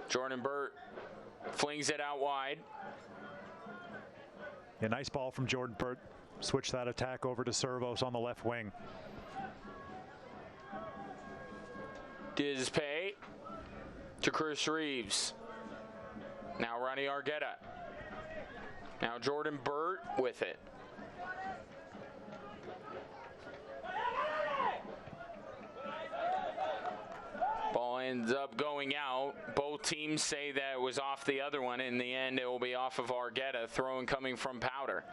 Jordan Burt flings it out wide. A nice ball from Jordan Burt. Switch that attack over to Servos on the left wing. Dizpay to Chris Reeves. Now Ronnie Argueta. Now Jordan Burt with it. Ball ends up going out. Both teams say that it was off the other one. In the end, it will be off of Argueta. Throwing coming from Powder.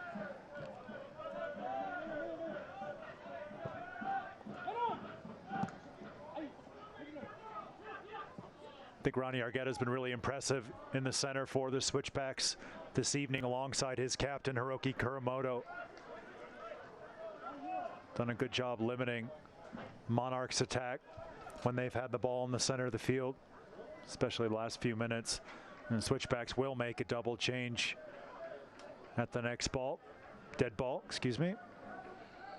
I think Ronnie Argueta has been really impressive in the center for the Switchbacks this evening alongside his captain, Hiroki Kuramoto. Done a good job limiting Monarchs' attack when they've had the ball in the center of the field, especially the last few minutes. And the Switchbacks will make a double change at the next ball. Dead ball, excuse me.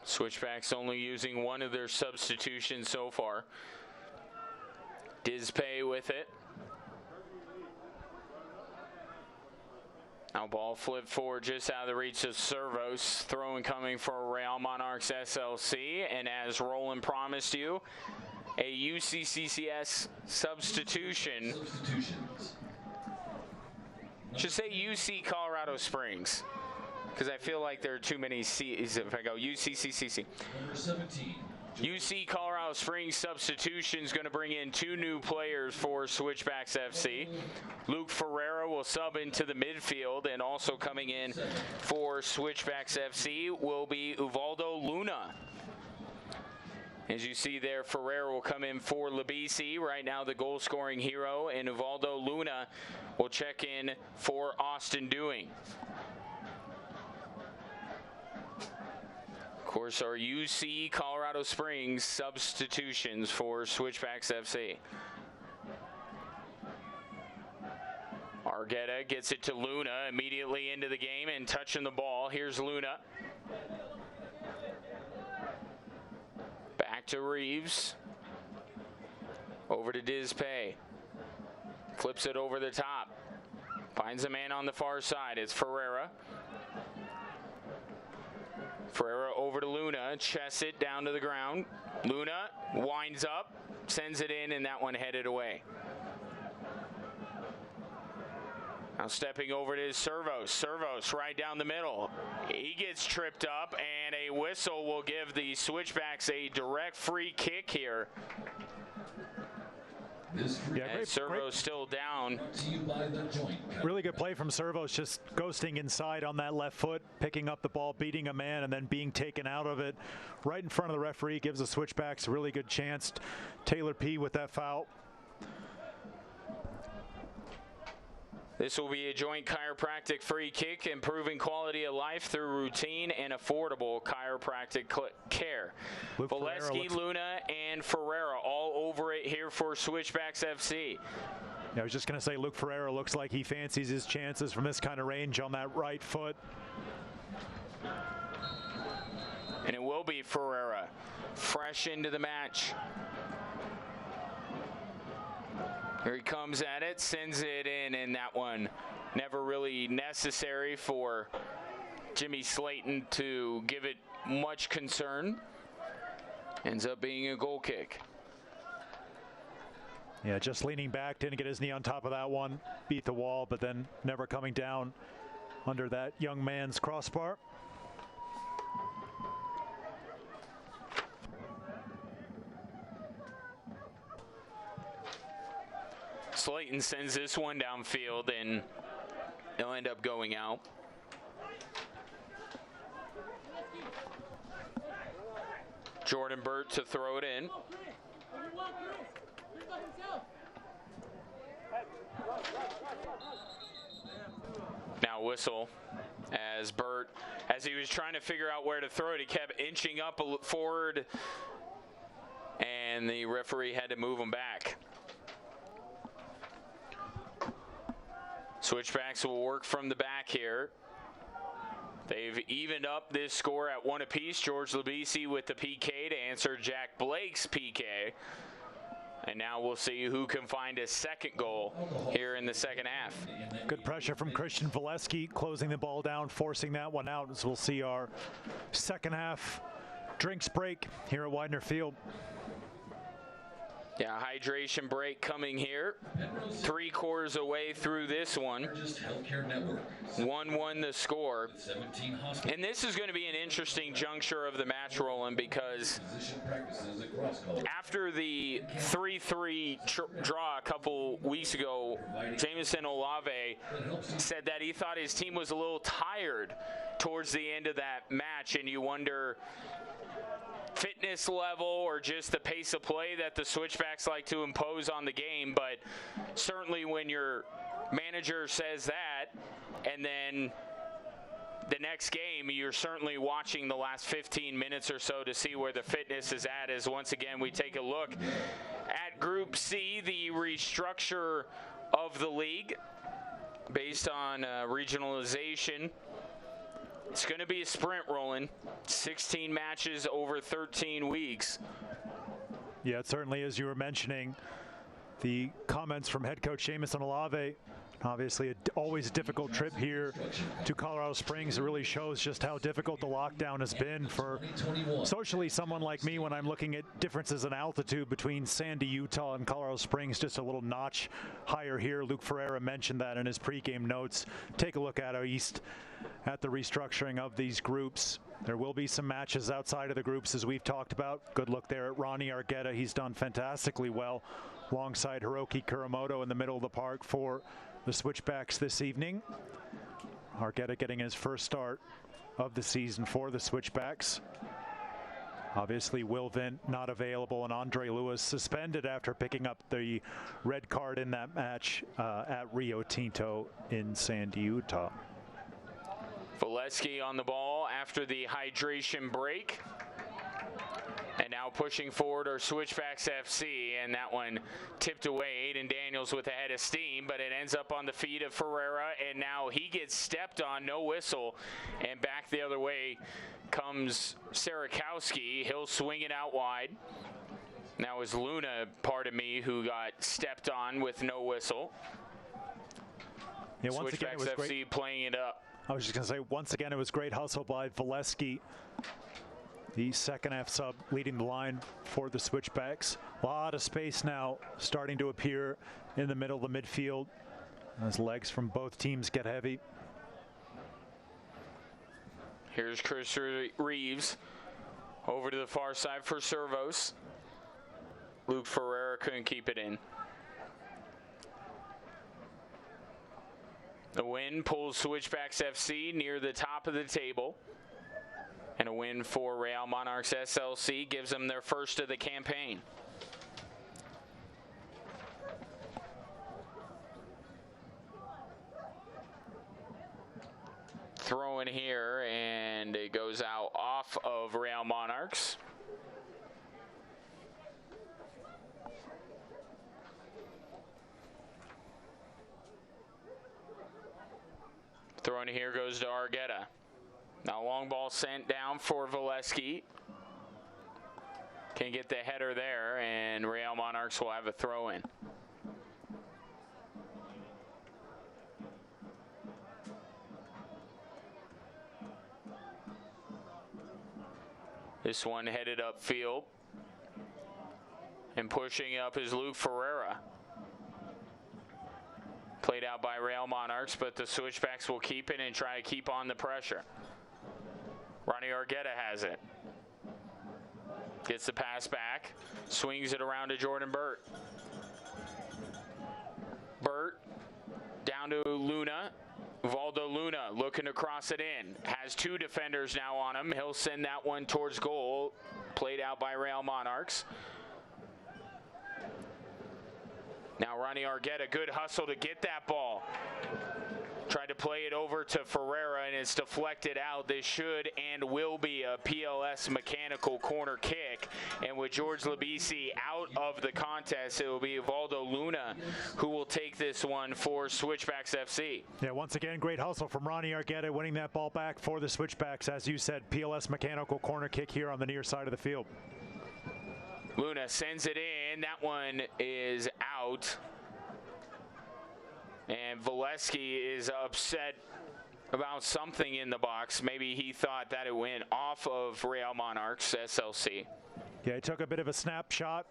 Switchbacks only using one of their substitutions so far. Dizpay with it. Now ball flipped forward just out of the reach of Servos. Throwing coming for Real Monarchs SLC. And as Roland promised you, a UCCCS substitution. Should say UC Colorado Springs, because I feel like there are too many C's if I go UCCCC. Number 17. UC Colorado Springs substitution is going to bring in 2 new players for Switchbacks FC. Luke Ferreira will sub into the midfield, and also coming in for Switchbacks FC will be Uvaldo Luna. As you see there, Ferreira will come in for Labisi, right now the goal-scoring hero, and Uvaldo Luna will check in for Austin Dewing. Of course, our UC Colorado Springs substitutions for Switchbacks FC. Argueta gets it to Luna, immediately into the game and touching the ball. Here's Luna. Back to Reeves. Over to Dizpay. Flips it over the top. Finds a man on the far side. It's Ferreira. Ferreira over to Luna, chests it down to the ground. Luna winds up, sends it in, and that one headed away. Now stepping over to Servos. Servos right down the middle. He gets tripped up, and a whistle will give the Switchbacks a direct free kick here. Servos still down. Really good play from Servos, just ghosting inside on that left foot, picking up the ball, beating a man, and then being taken out of it right in front of the referee. Gives the Switchbacks a really good chance. Taylor P with that foul. This will be a joint chiropractic free kick, improving quality of life through routine and affordable chiropractic care. Valesky, Luna, and Ferreira all over it here for Switchbacks FC. I was just going to say, Luke Ferreira looks like he fancies his chances from this kind of range on that right foot. And it will be Ferreira, fresh into the match. Here he comes at it, sends it in, and that one never really necessary for Jimmy Slayton to give it much concern. Ends up being a goal kick. Yeah, just leaning back, didn't get his knee on top of that one, beat the wall, but then never coming down under that young man's crossbar. Slayton sends this one downfield, and they'll end up going out. Jordan Burt to throw it in. Now whistle as Burt, as he was trying to figure out where to throw it, he kept inching up forward, and the referee had to move him back. Switchbacks will work from the back here. They've evened up this score at 1 apiece. George Labisi with the PK to answer Jack Blake's PK. And now we'll see who can find a second goal here in the second half. Good pressure from Christian Valesky, closing the ball down, forcing that one out, as we'll see our second half drinks break here at Widener Field. Yeah, hydration break coming here. 3 quarters away through this one. 1-1 the score. And this is going to be an interesting juncture of the match, Roland, because after the 3-3 draw a couple weeks ago, Jameson Olave said that he thought his team was a little tired towards the end of that match, and you wonder fitness level or just the pace of play that the Switchbacks like to impose on the game. But certainly when your manager says that, and then the next game, you're certainly watching the last 15 minutes or so to see where the fitness is at, as once again we take a look at Group C, the restructure of the league based on regionalization. It's going to be a sprint, Roland. 16 matches over 13 weeks. Yeah, it certainly is. You were mentioning the comments from head coach Jameson Olave. Obviously, always a difficult trip here to Colorado Springs. It really shows just how difficult the lockdown has been for socially someone like me when I'm looking at differences in altitude between Sandy, Utah and Colorado Springs, just a little notch higher here. Luke Ferreira mentioned that in his pregame notes. Take a look at out east at the restructuring of these groups. There will be some matches outside of the groups, as we've talked about. Good look there at Ronnie Argueta. He's done fantastically well alongside Hiroki Kuramoto in the middle of the park for the Switchbacks this evening. Argueta getting his first start of the season for the Switchbacks. Obviously, Will Vint not available, and Andre Lewis suspended after picking up the red card in that match at Rio Tinto in Sandy, Utah. Valesky on the ball after the hydration break. And now pushing forward our Switchbacks FC, and that one tipped away. Aiden Daniels with a head of steam, but it ends up on the feet of Ferreira, and now he gets stepped on, no whistle, and back the other way comes Sarakowski. He'll swing it out wide. Now is Luna, pardon me, who got stepped on with no whistle. Yeah, once again, it was Switchbacks FC great. playing it up. I was just going to say, once again, it was great hustle by Valesky, the second F sub leading the line for the Switchbacks. A lot of space now starting to appear in the middle of the midfield as legs from both teams get heavy. Here's Chris Reeves over to the far side for Servos. Luke Ferreira couldn't keep it in. The win pulls Switchbacks FC near the top of the table. And a win for Real Monarchs SLC gives them their first of the campaign. Throw in here, and it goes out off of Real Monarchs. Throw in here goes to Argueta. Now long ball sent down for Valesky. Can get the header there, and Real Monarchs will have a throw in. This one headed upfield. And pushing up is Luke Ferreira. Played out by Real Monarchs, but the Switchbacks will keep it and try to keep on the pressure. Ronnie Argueta has it. Gets the pass back. Swings it around to Jordan Burt. Burt down to Luna. Valdo Luna looking to cross it in. Has two defenders now on him. He'll send that one towards goal. Played out by Real Monarchs. Now Ronnie Argueta, good hustle to get that ball. Tried to play it over to Ferreira, and it's deflected out. This should and will be a PLS mechanical corner kick. And with George Labisi out of the contest, it will be Valdo Luna who will take this one for Switchbacks FC. Yeah, once again, great hustle from Ronnie Argueta, winning that ball back for the Switchbacks. As you said, PLS mechanical corner kick here on the near side of the field. Luna sends it in. That one is out. And Valesky is upset about something in the box. Maybe he thought that it went off of Real Monarchs SLC. Yeah, he took a bit of a snapshot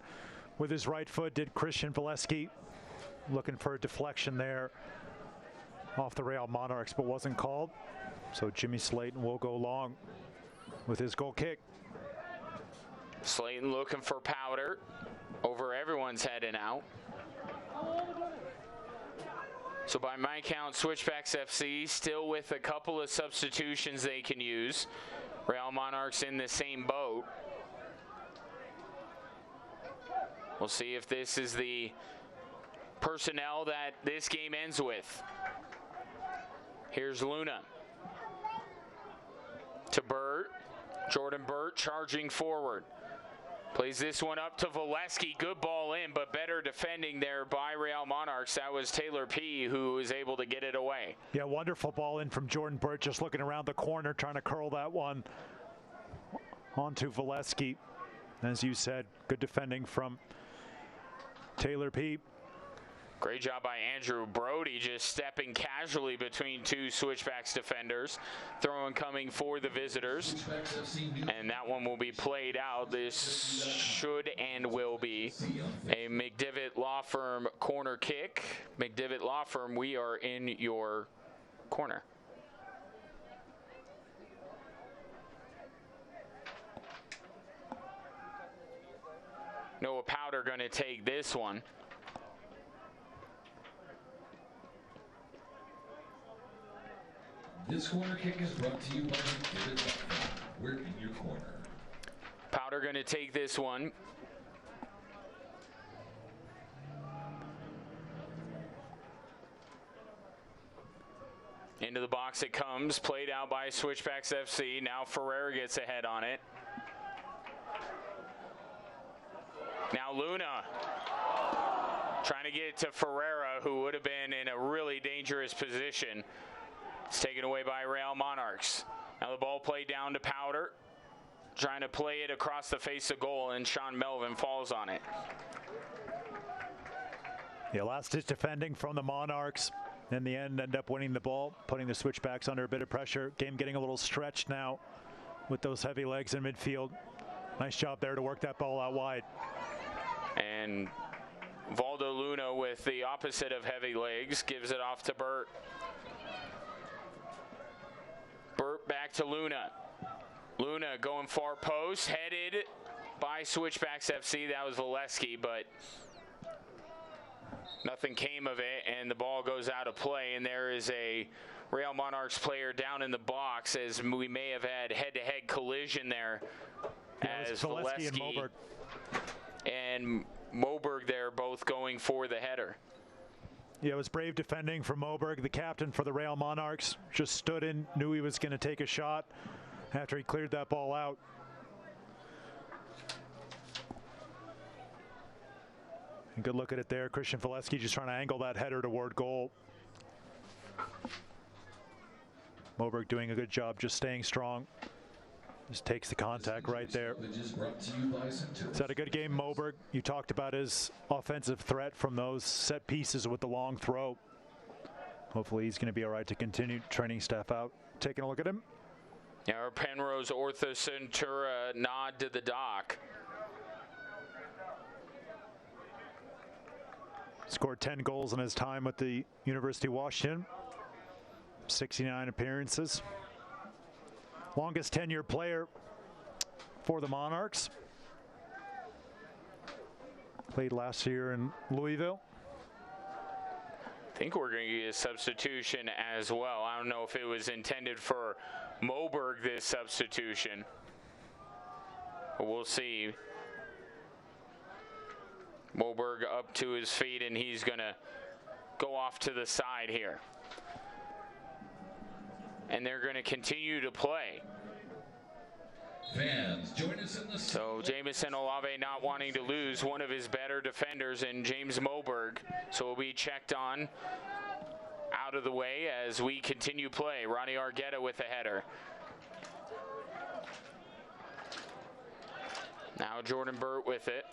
with his right foot did Christian Valesky, looking for a deflection there off the Real Monarchs, but wasn't called. So Jimmy Slayton will go long with his goal kick. Slayton looking for powder over everyone's head and out. So by my count, Switchbacks FC still with a couple of substitutions they can use. Real Monarchs in the same boat. We'll see if this is the personnel that this game ends with. Here's Luna to Burt. Jordan Burt charging forward. Plays this one up to Valesky. Good ball in, but better defending there by Real Monarchs. That was Taylor P. who was able to get it away. Yeah, wonderful ball in from Jordan Burt, just looking around the corner, trying to curl that one onto Valesky. As you said, good defending from Taylor P. Great job by Andrew Brody, just stepping casually between two Switchbacks defenders. Throw-in coming for the visitors. And that one will be played out. This should and will be a McDivitt Law Firm corner kick. McDivitt Law Firm, we are in your corner. Noah Powder going to take this one. This corner kick is brought to you by McDivitt.com. We're in your corner. Powder going to take this one. Into the box it comes, played out by Switchbacks FC. Now Ferrer gets ahead on it. Now Luna trying to get it to Ferreira, who would have been in a really dangerous position. It's taken away by Real Monarchs. Now the ball played down to Powder, trying to play it across the face of goal, and Sean Melvin falls on it. Yeah, last-ditch defending from the Monarchs. In the end, end up winning the ball, putting the Switchbacks under a bit of pressure. Game getting a little stretched now with those heavy legs in midfield. Nice job there to work that ball out wide. And Valdo Luna with the opposite of heavy legs gives it off to Burt. Burt back to Luna. Luna going far post, headed by Switchbacks FC. That was Valesky, but nothing came of it, and the ball goes out of play, and there is a Real Monarchs player down in the box, as we may have had head-to-head collision there, as Valesky and Moberg there both going for the header. Yeah, it was brave defending from Moberg, the captain for the Real Monarchs. Just stood in, knew he was going to take a shot after he cleared that ball out. And good look at it there. Christian Valesky just trying to angle that header toward goal. Moberg doing a good job just staying strong. Just takes the contact right there. He's had a good game, Moberg. You talked about his offensive threat from those set pieces with the long throw. Hopefully he's going to be all right to continue training staff out. Taking a look at him. Yeah, our Penrose Ortho Centura nod to the dock. Scored 10 goals in his time with the University of Washington. 69 appearances. Longest tenure player for the Monarchs. Played last year in Louisville. I think we're going to get a substitution as well. I don't know if it was intended for Moberg, this substitution. But we'll see. Moberg up to his feet, and he's going to go off to the side here. And they're going to continue to play. Fans, join us in the... So Jamison Olave not wanting to lose one of his better defenders in James Moberg. So will be checked on out of the way as we continue play. Ronnie Argueta with the header. Now Jordan Burt with it.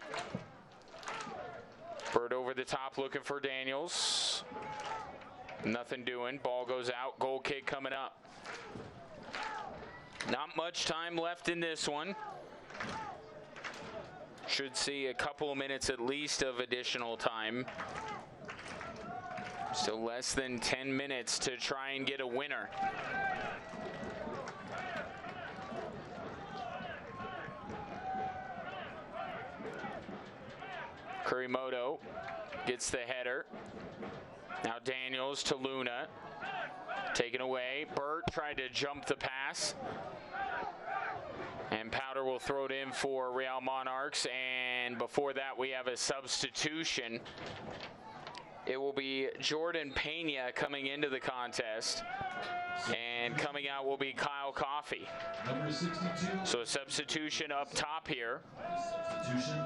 Burt over the top looking for Daniels. Nothing doing. Ball goes out. Goal kick coming up. Not much time left in this one. Should see a couple of minutes at least of additional time. Still less than 10 minutes to try and get a winner. Kurimoto gets the header. Now Daniels to Luna. Taken away. Burt tried to jump the pass. And Powder will throw it in for Real Monarchs. And before that, we have a substitution. It will be Jordan Pena coming into the contest. And coming out will be Kyle Coffey. Number 62. So a substitution up top here Substitution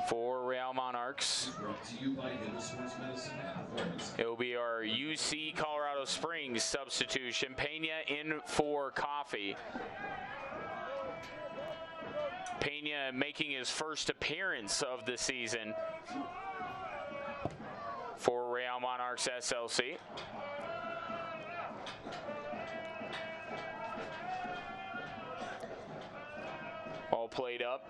for Real Monarchs. brought to you by Hill Sports Medicine and Performance. It will be our UC Colorado Springs substitution. Pena in for Coffey. Pena making his first appearance of the season for Real Monarchs SLC. All played up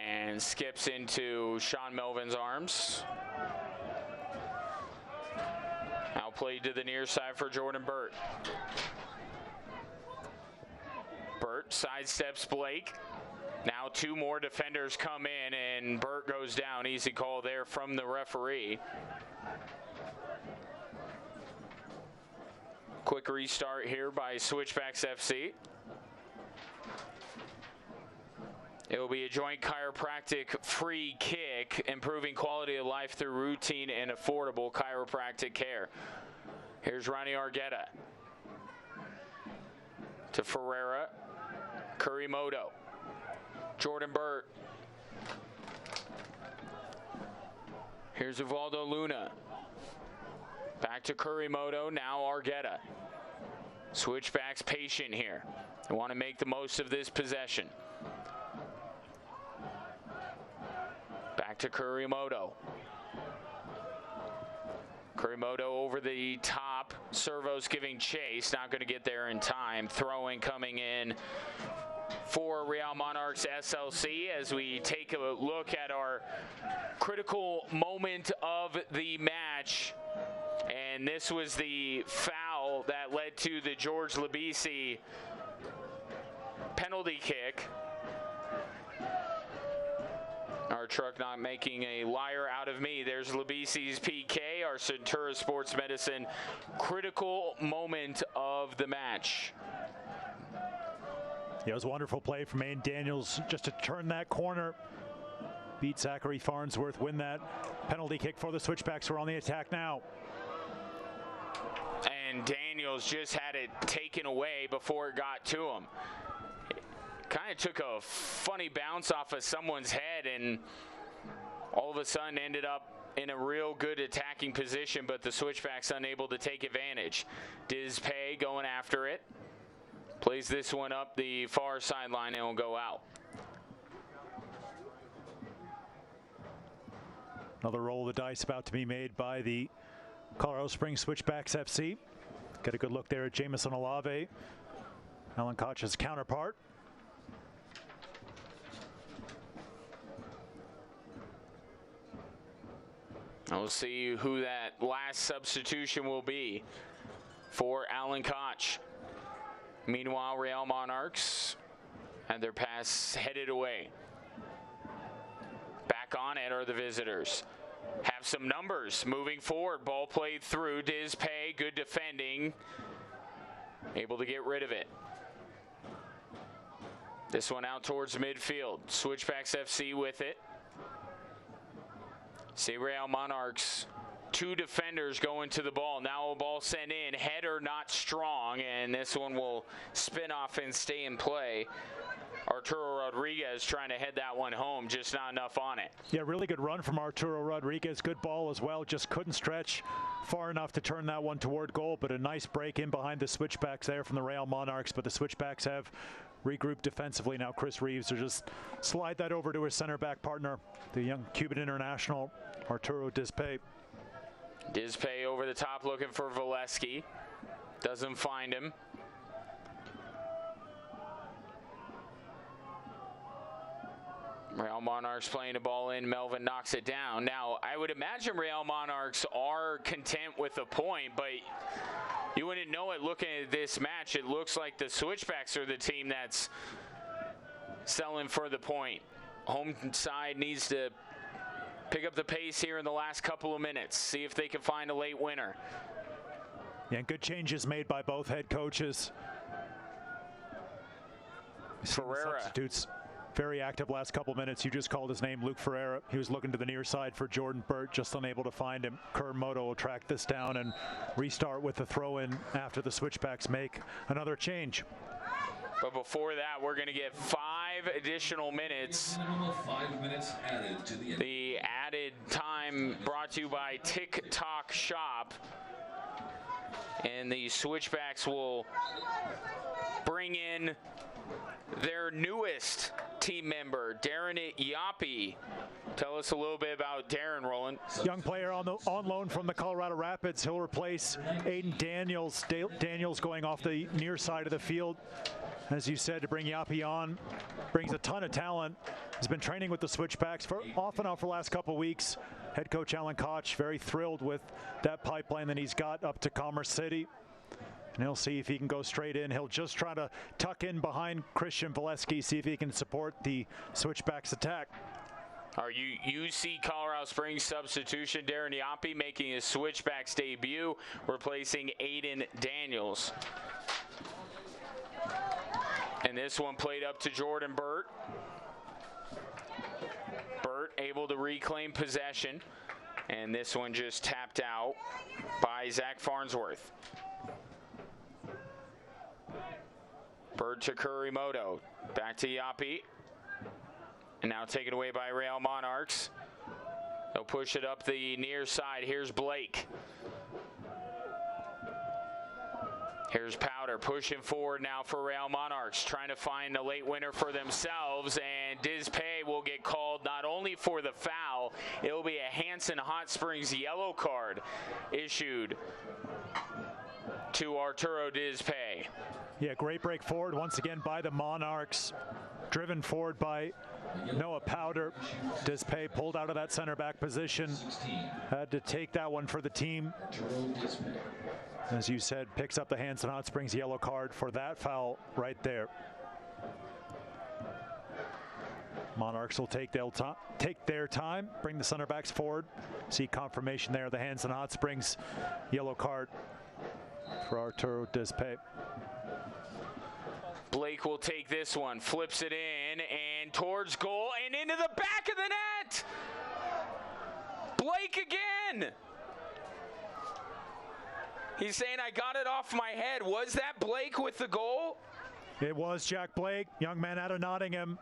and skips into Sean Melvin's arms. Now played to the near side for Jordan Burt. Burt sidesteps Blake. Now two more defenders come in and Burt goes down. Easy call there from the referee. Quick restart here by Switchbacks FC. It will be a joint chiropractic free kick, improving quality of life through routine and affordable chiropractic care. Here's Ronnie Argueta to Ferreira, Kurimoto, Jordan Burt. Here's Uvaldo Luna. Back to Kurimoto, now Argueta. Switchbacks patient here. They want to make the most of this possession. Back to Kurimoto. Kurimoto over the top. Servos giving chase. Not going to get there in time. Throwing coming in for Real Monarchs SLC as we take a look at our critical moment of the match. And this was the foul that led to the George Labisi penalty kick. Our truck not making a liar out of me. There's Labisi's PK, our Centura Sports Medicine critical moment of the match. Yeah, it was a wonderful play from Aiden Daniels just to turn that corner. Beat Zachary Farnsworth, win that penalty kick for the Switchbacks. We're on the attack now. And Daniels just had it taken away before it got to him. Kind of took a funny bounce off of someone's head and all of a sudden ended up in a real good attacking position, but the Switchbacks unable to take advantage. Dizpay going after it. Plays this one up the far sideline and will go out. Another roll of the dice about to be made by the Colorado Springs Switchbacks FC. Get a good look there at Jamison Olave, Alan Koch's counterpart. We'll see who that last substitution will be for Alan Koch. Meanwhile, Real Monarchs had their pass headed away. Back on it are the visitors. Have some numbers moving forward. Ball played through. Dizpay, good defending. Able to get rid of it. This one out towards midfield. Switchbacks FC with it. See Real Monarchs. Two defenders going to the ball. Now a ball sent in. Header not strong, and this one will spin off and stay in play. Arturo Rodriguez trying to head that one home, just not enough on it. Yeah, really good run from Arturo Rodriguez. Good ball as well. Just couldn't stretch far enough to turn that one toward goal, but a nice break in behind the Switchbacks there from the Real Monarchs. But the Switchbacks have regrouped defensively. Now Chris Reeves will just slide that over to his center back partner, the young Cuban international, Arturo Dizpay. Dizpay over the top looking for Valesky. Doesn't find him. Real Monarchs playing the ball in. Melvin knocks it down. Now, I would imagine Real Monarchs are content with a point, but you wouldn't know it looking at this match. It looks like the Switchbacks are the team that's selling for the point. Home side needs to pick up the pace here in the last couple of minutes. See if they can find a late winner. Yeah, good changes made by both head coaches. Ferreira. Substitutes very active last couple minutes. You just called his name, Luke Ferreira. He was looking to the near side for Jordan Burt, just unable to find him. Kurmoto will track this down and restart with the throw in after the Switchbacks make another change. But before that, we're going to get 5 additional minutes. 5 minutes added to the end. The added time brought to you by TikTok Shop. And the Switchbacks will bring in their newest team member, Darren Yapi. Tell us a little bit about Darren, Roland. Young player on loan from the Colorado Rapids. He'll replace Aiden Daniels. Daniels going off the near side of the field. As you said, to bring Yapi on, brings a ton of talent. He's been training with the Switchbacks off and on for the last couple of weeks. Head coach Alan Koch very thrilled with that pipeline that he's got up to Commerce City. And he'll see if he can go straight in. He'll just try to tuck in behind Christian Valesky, see if he can support the Switchbacks attack. Our UC Colorado Springs substitution, Darren Yapi, making his Switchbacks debut, replacing Aiden Daniels. And this one played up to Jordan Burt. Burt able to reclaim possession. And this one just tapped out by Zach Farnsworth. Burt to Kurimoto. Back to Yapi. And now taken away by Real Monarchs. They'll push it up the near side. Here's Blake. Here's Powder pushing forward now for Real Monarchs, trying to find a late winner for themselves, and Dizpay will get called not only for the foul, it will be a Hanson Hot Springs yellow card issued to Arturo Dizpay. Yeah, great break forward once again by the Monarchs, driven forward by Noah Powder. Dizpay pulled out of that center back position, had to take that one for the team. As you said, picks up the Hanson Hot Springs yellow card for that foul right there. Monarchs will take their time, bring the center backs forward. See confirmation there, the Hanson Hot Springs yellow card for Arturo Dizpay. Blake will take this one, flips it in and towards goal and into the back of the net. Blake again. He's saying, I got it off my head. Was that Blake with the goal? It was Jack Blake, young man out of Nottingham,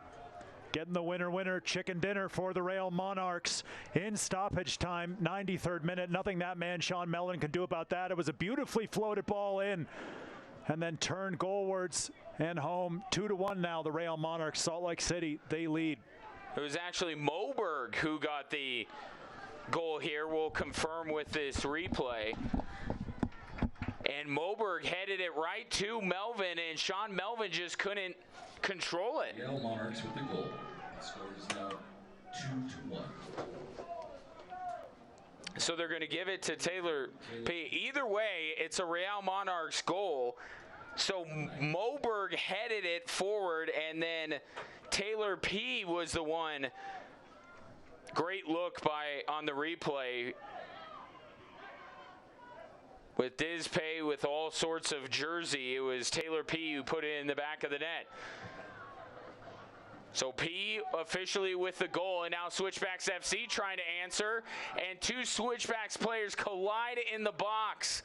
getting the winner chicken dinner for the Real Monarchs in stoppage time, 93rd minute. Nothing that man Sean Mellon can do about that. It was a beautifully floated ball in and then turned goalwards and home. 2-1 now, the Real Monarchs. Salt Lake City, they lead. It was actually Moberg who got the goal here. We'll confirm with this replay. And Moberg headed it right to Melvin, and Sean Melvin just couldn't control it. Yale Monarchs with the goal. The score is now 2-1. So they're going to give it to Taylor P. Either way, it's a Real Monarchs goal. So Moberg headed it forward, and then Taylor P. was the one. Great look on the replay. With Dizpay with all sorts of jersey, it was Taylor P. who put it in the back of the net. So P officially with the goal, and now Switchbacks FC trying to answer, and two Switchbacks players collide in the box.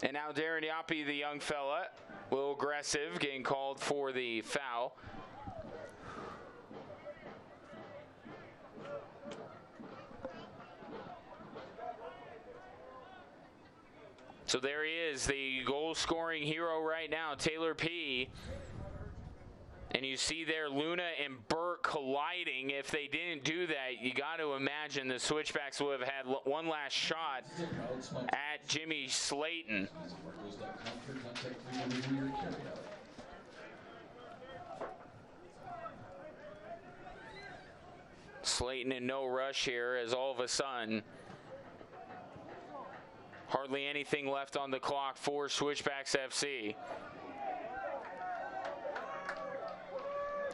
And now Darren Yapi, the young fella, a little aggressive, getting called for the foul. So there he is, the goal-scoring hero right now, Taylor P. And you see there Luna and Burt colliding. If they didn't do that, you got to imagine the Switchbacks would have had one last shot at Jimmy Slayton. Slayton in no rush here, as all of a sudden, hardly anything left on the clock for Switchbacks FC.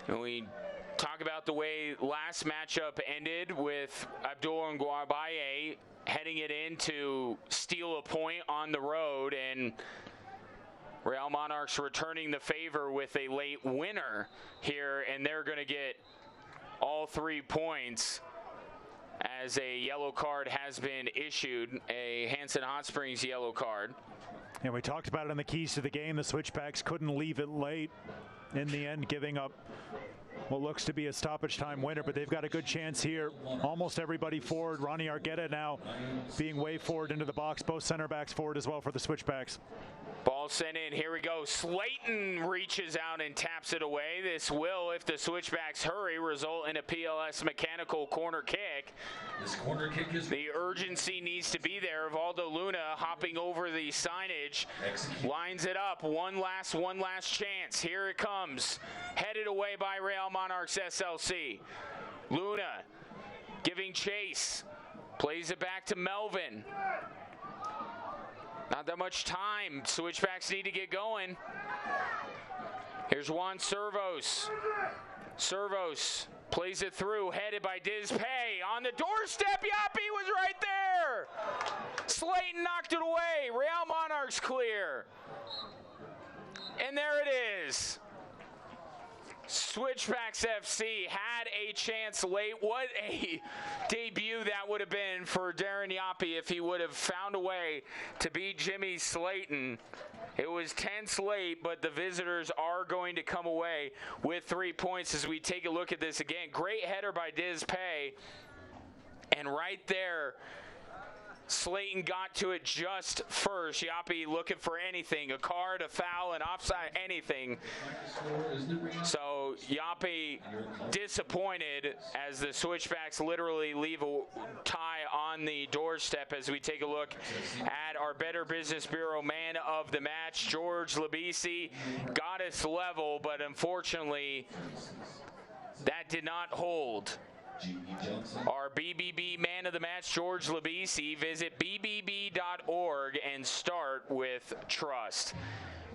And we talk about the way last matchup ended with Abdul Ngwabaye heading it in to steal a point on the road, and Real Monarchs returning the favor with a late winner here, and they're going to get all 3 points as a yellow card has been issued, a Hanson Hot Springs yellow card. And we talked about it in the keys to the game. The Switchbacks couldn't leave it late. In the end, giving up what looks to be a stoppage time winner, but they've got a good chance here. Almost everybody forward. Ronnie Argueta now being way forward into the box. Both center backs forward as well for the Switchbacks. Ball sent in. Here we go. Slayton reaches out and taps it away. This will, if the Switchbacks hurry, result in a PLS mechanical corner kick. This corner kick is... The urgency needs to be there. Valdo Luna hopping over the signage. Lines it up. One last chance. Here it comes. Headed away by Real Monarchs SLC. Luna giving chase. Plays it back to Melvin. Not that much time. Switchbacks need to get going. Here's Juan Servos. Servos plays it through, headed by Diz Pay. On the doorstep, Yapi was right there. Slayton knocked it away. Real Monarchs clear. And there it is. Switchbacks FC had a chance late. What a debut that would have been for Darren Yapi if he would have found a way to beat Jimmy Slayton. It was tense late, but the visitors are going to come away with 3 points as we take a look at this again. Great header by Diz Pay. And right there, Slayton got to it just first. Yapi looking for anything, a card, a foul, an offside, anything. So Yapi disappointed as the Switchbacks literally leave a tie on the doorstep as we take a look at our Better Business Bureau man of the match, George Labisi. Got us level, but unfortunately that did not hold. Our BBB man of the match, George Labisi. Visit bbb.org and start with trust.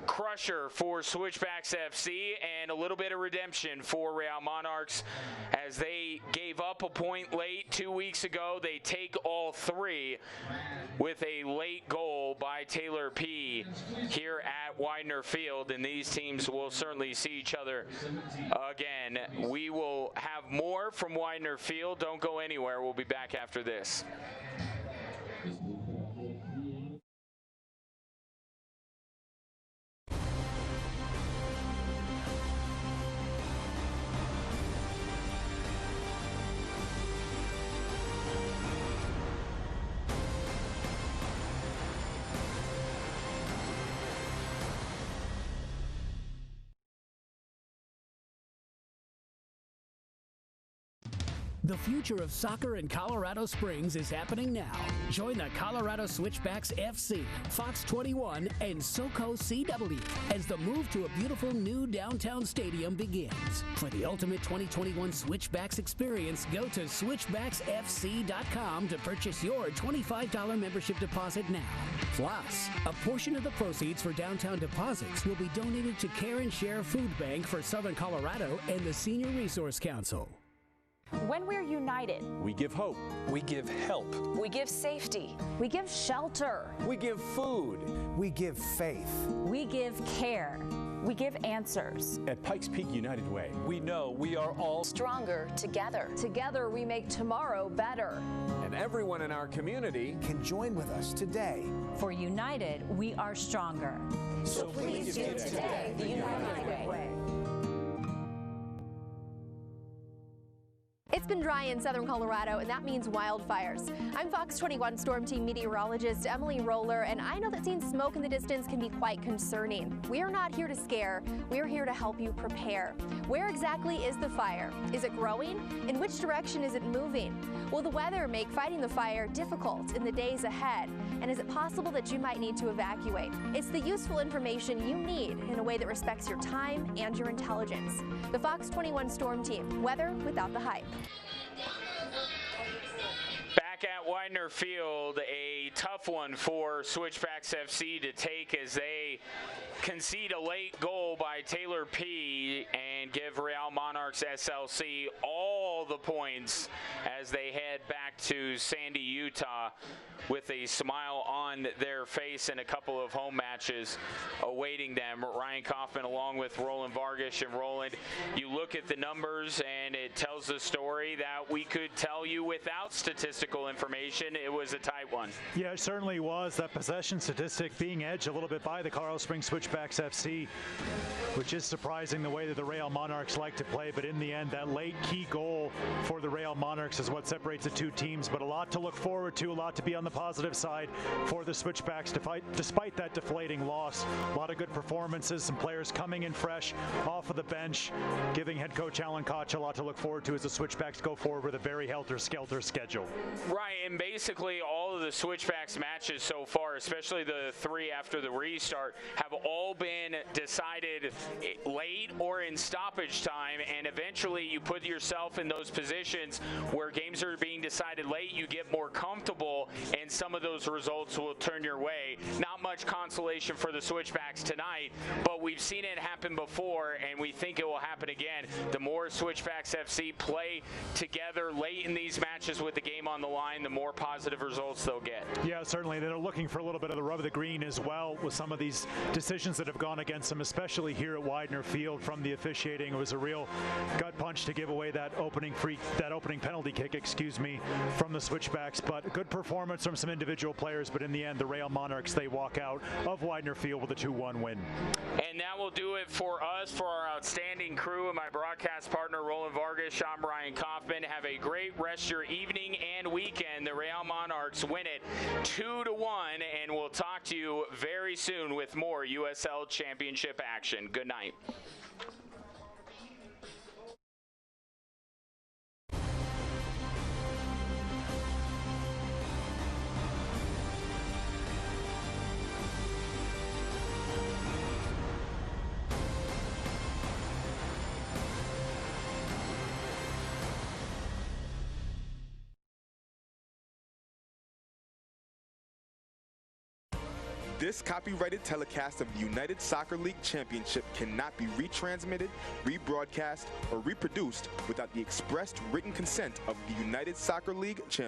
Crusher for Switchbacks FC, and a little bit of redemption for Real Monarchs as they gave up a point late 2 weeks ago. They take all 3 with a late goal by Taylor P. here at Widener Field, and these teams will certainly see each other again. We will have more from Widener Field. Don't go anywhere. We'll be back after this. The future of soccer in Colorado Springs is happening now. Join the Colorado Switchbacks FC, Fox 21, and SoCo CW as the move to a beautiful new downtown stadium begins. For the ultimate 2021 Switchbacks experience, go to switchbacksfc.com to purchase your $25 membership deposit now. Plus, a portion of the proceeds for downtown deposits will be donated to Care and Share Food Bank for Southern Colorado and the Senior Resource Council. When we're united, We give hope. We give help. we give safety, we give shelter, We give food. We give faith. we give care, we give answers. At Pikes Peak United Way, we know we are all Stronger together. Together we make tomorrow better. and everyone in our community Can join with us today. For united, we are stronger. So please give today the United Way. It's been dry in southern Colorado, and that means wildfires. I'm Fox 21 Storm Team meteorologist Emily Roller, and I know that seeing smoke in the distance can be quite concerning. We are not here to scare. We're here to help you prepare. Where exactly is the fire? Is it growing? In which direction is it moving? Will the weather make fighting the fire difficult in the days ahead? And is it possible that you might need to evacuate? It's the useful information you need in a way that respects your time and your intelligence. The Fox 21 Storm Team, weather without the hype. Back at Widener Field, a tough one for Switchbacks FC to take as they concede a late goal by Taylor P. and give Real Monarchs SLC all the points as they head back to Sandy, Utah, with a smile on their face and a couple of home matches awaiting them. Ryan Kaufman along with Roland Vargas. And Roland, you look at the numbers and it tells the story that we could tell you without statistical information. It was a tight one. Yeah, it certainly was. That possession statistic being edged a little bit by the Colorado Springs Switchbacks FC, which is surprising the way that the Real Monarchs like to play. But in the end, that late key goal for the Real Monarchs is what separates the two teams. But a lot to look forward to, a lot to be on the positive side for the Switchbacks despite that deflating loss. A lot of good performances, some players coming in fresh off of the bench, giving head coach Alan Koch a lot to look forward to as the Switchbacks go forward with a very helter-skelter schedule. Right, and basically all of the Switchbacks matches so far, especially the three after the restart, have all been decided late or in stoppage time, and eventually you put yourself in those positions where games are being decided late, you get more comfortable, and some of those results will turn your way. Not much consolation for the Switchbacks tonight, but we've seen it happen before, and we think it will happen again. The more Switchbacks FC play together late in these matches with the game on the line, the more positive results they'll get. Yeah, certainly. They're looking for a little bit of the rub of the green as well with some of these decisions that have gone against them, especially here at Widener Field from the officiating. It was a real gut punch to give away that opening penalty kick, from the Switchbacks. But a good performance from some individual players, but in the end, the Real Monarchs, they walk out of Widener Field with a 2-1 win. And that will do it for us, for our outstanding crew and my broadcast partner, Roland Vargas. I'm Ryan Kaufman. Have a great rest of your evening and weekend. The Real Monarchs win it 2-1, and we'll talk to you very soon with more USL Championship action. Good night. This copyrighted telecast of the United Soccer League Championship cannot be retransmitted, rebroadcast, or reproduced without the expressed written consent of the United Soccer League Championship.